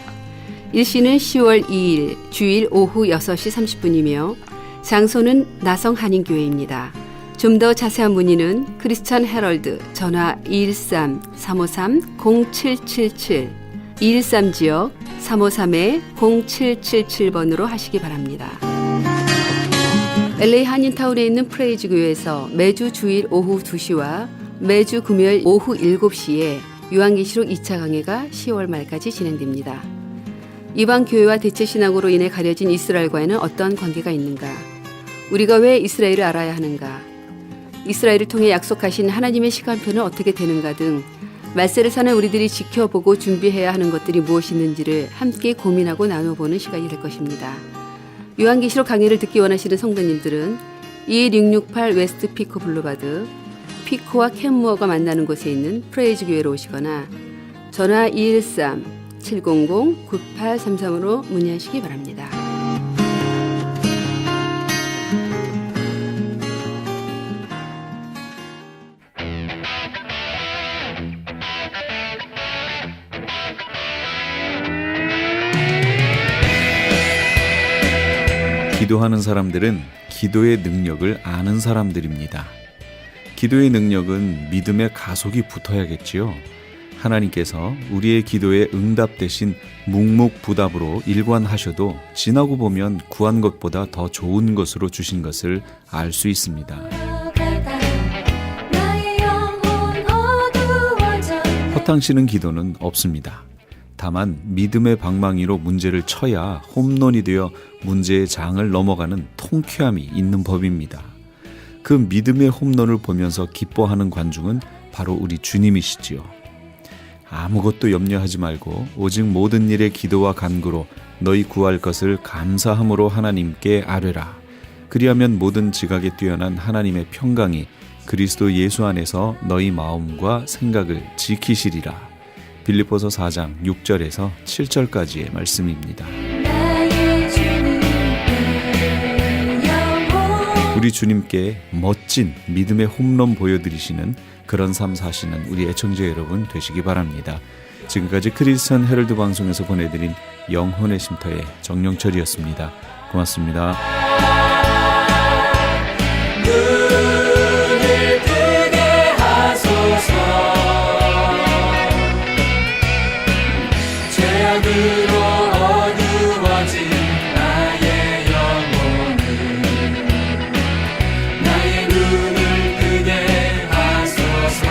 일시는 10월 2일 주일 오후 6시 30분이며 장소는 나성 한인교회입니다. 좀 더 자세한 문의는 크리스천 헤럴드 전화 213-353-0777 213지역 353-0777번으로 하시기 바랍니다. LA 한인타운에 있는 프레이즈 교회에서 매주 주일 오후 2시와 매주 금요일 오후 7시에 요한계시록 2차 강해가 10월 말까지 진행됩니다. 이방 교회와 대체 신앙으로 인해 가려진 이스라엘과는 어떤 관계가 있는가? 우리가 왜 이스라엘을 알아야 하는가? 이스라엘을 통해 약속하신 하나님의 시간표는 어떻게 되는가 등 말세를 사는 우리들이 지켜보고 준비해야 하는 것들이 무엇이 있는지를 함께 고민하고 나눠보는 시간이 될 것입니다. 요한계시록 강의를 듣기 원하시는 성도님들은 21668 웨스트 피코 블루바드 피코와 캔무어가 만나는 곳에 있는 프레이즈 교회로 오시거나 전화 213-700-9833으로 문의하시기 바랍니다.
기도하는 사람들은 기도의 능력을 아는 사람들입니다. 기도의 능력은 믿음의 가속이 붙어야겠지요. 하나님께서 우리의 기도에 응답되신 묵묵부답으로 일관하셔도 지나고 보면 구한 것보다 더 좋은 것으로 주신 것을 알 수 있습니다. 허탕치는 기도는 없습니다. 다만 믿음의 방망이로 문제를 쳐야 홈런이 되어 문제의 장을 넘어가는 통쾌함이 있는 법입니다. 그 믿음의 홈런을 보면서 기뻐하는 관중은 바로 우리 주님이시지요. 아무것도 염려하지 말고 오직 모든 일에 기도와 간구로 너희 구할 것을 감사함으로 하나님께 아뢰라. 그리하면 모든 지각에 뛰어난 하나님의 평강이 그리스도 예수 안에서 너희 마음과 생각을 지키시리라. 빌립보서 4장 6절에서 7절까지의 말씀입니다. 우리 주님께 멋진 믿음의 홈런 보여드리시는 그런 삶 사시는 우리 애청자 여러분 되시기 바랍니다. 지금까지 크리스천 헤럴드 방송에서 보내드린 영혼의 쉼터의 정영철이었습니다. 고맙습니다.
눈을 뜨게 하소서. 죄악으로 어두워진 나의 영혼을 나의 눈을 뜨게 하소서.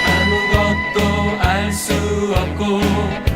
아무것도 알 수 없고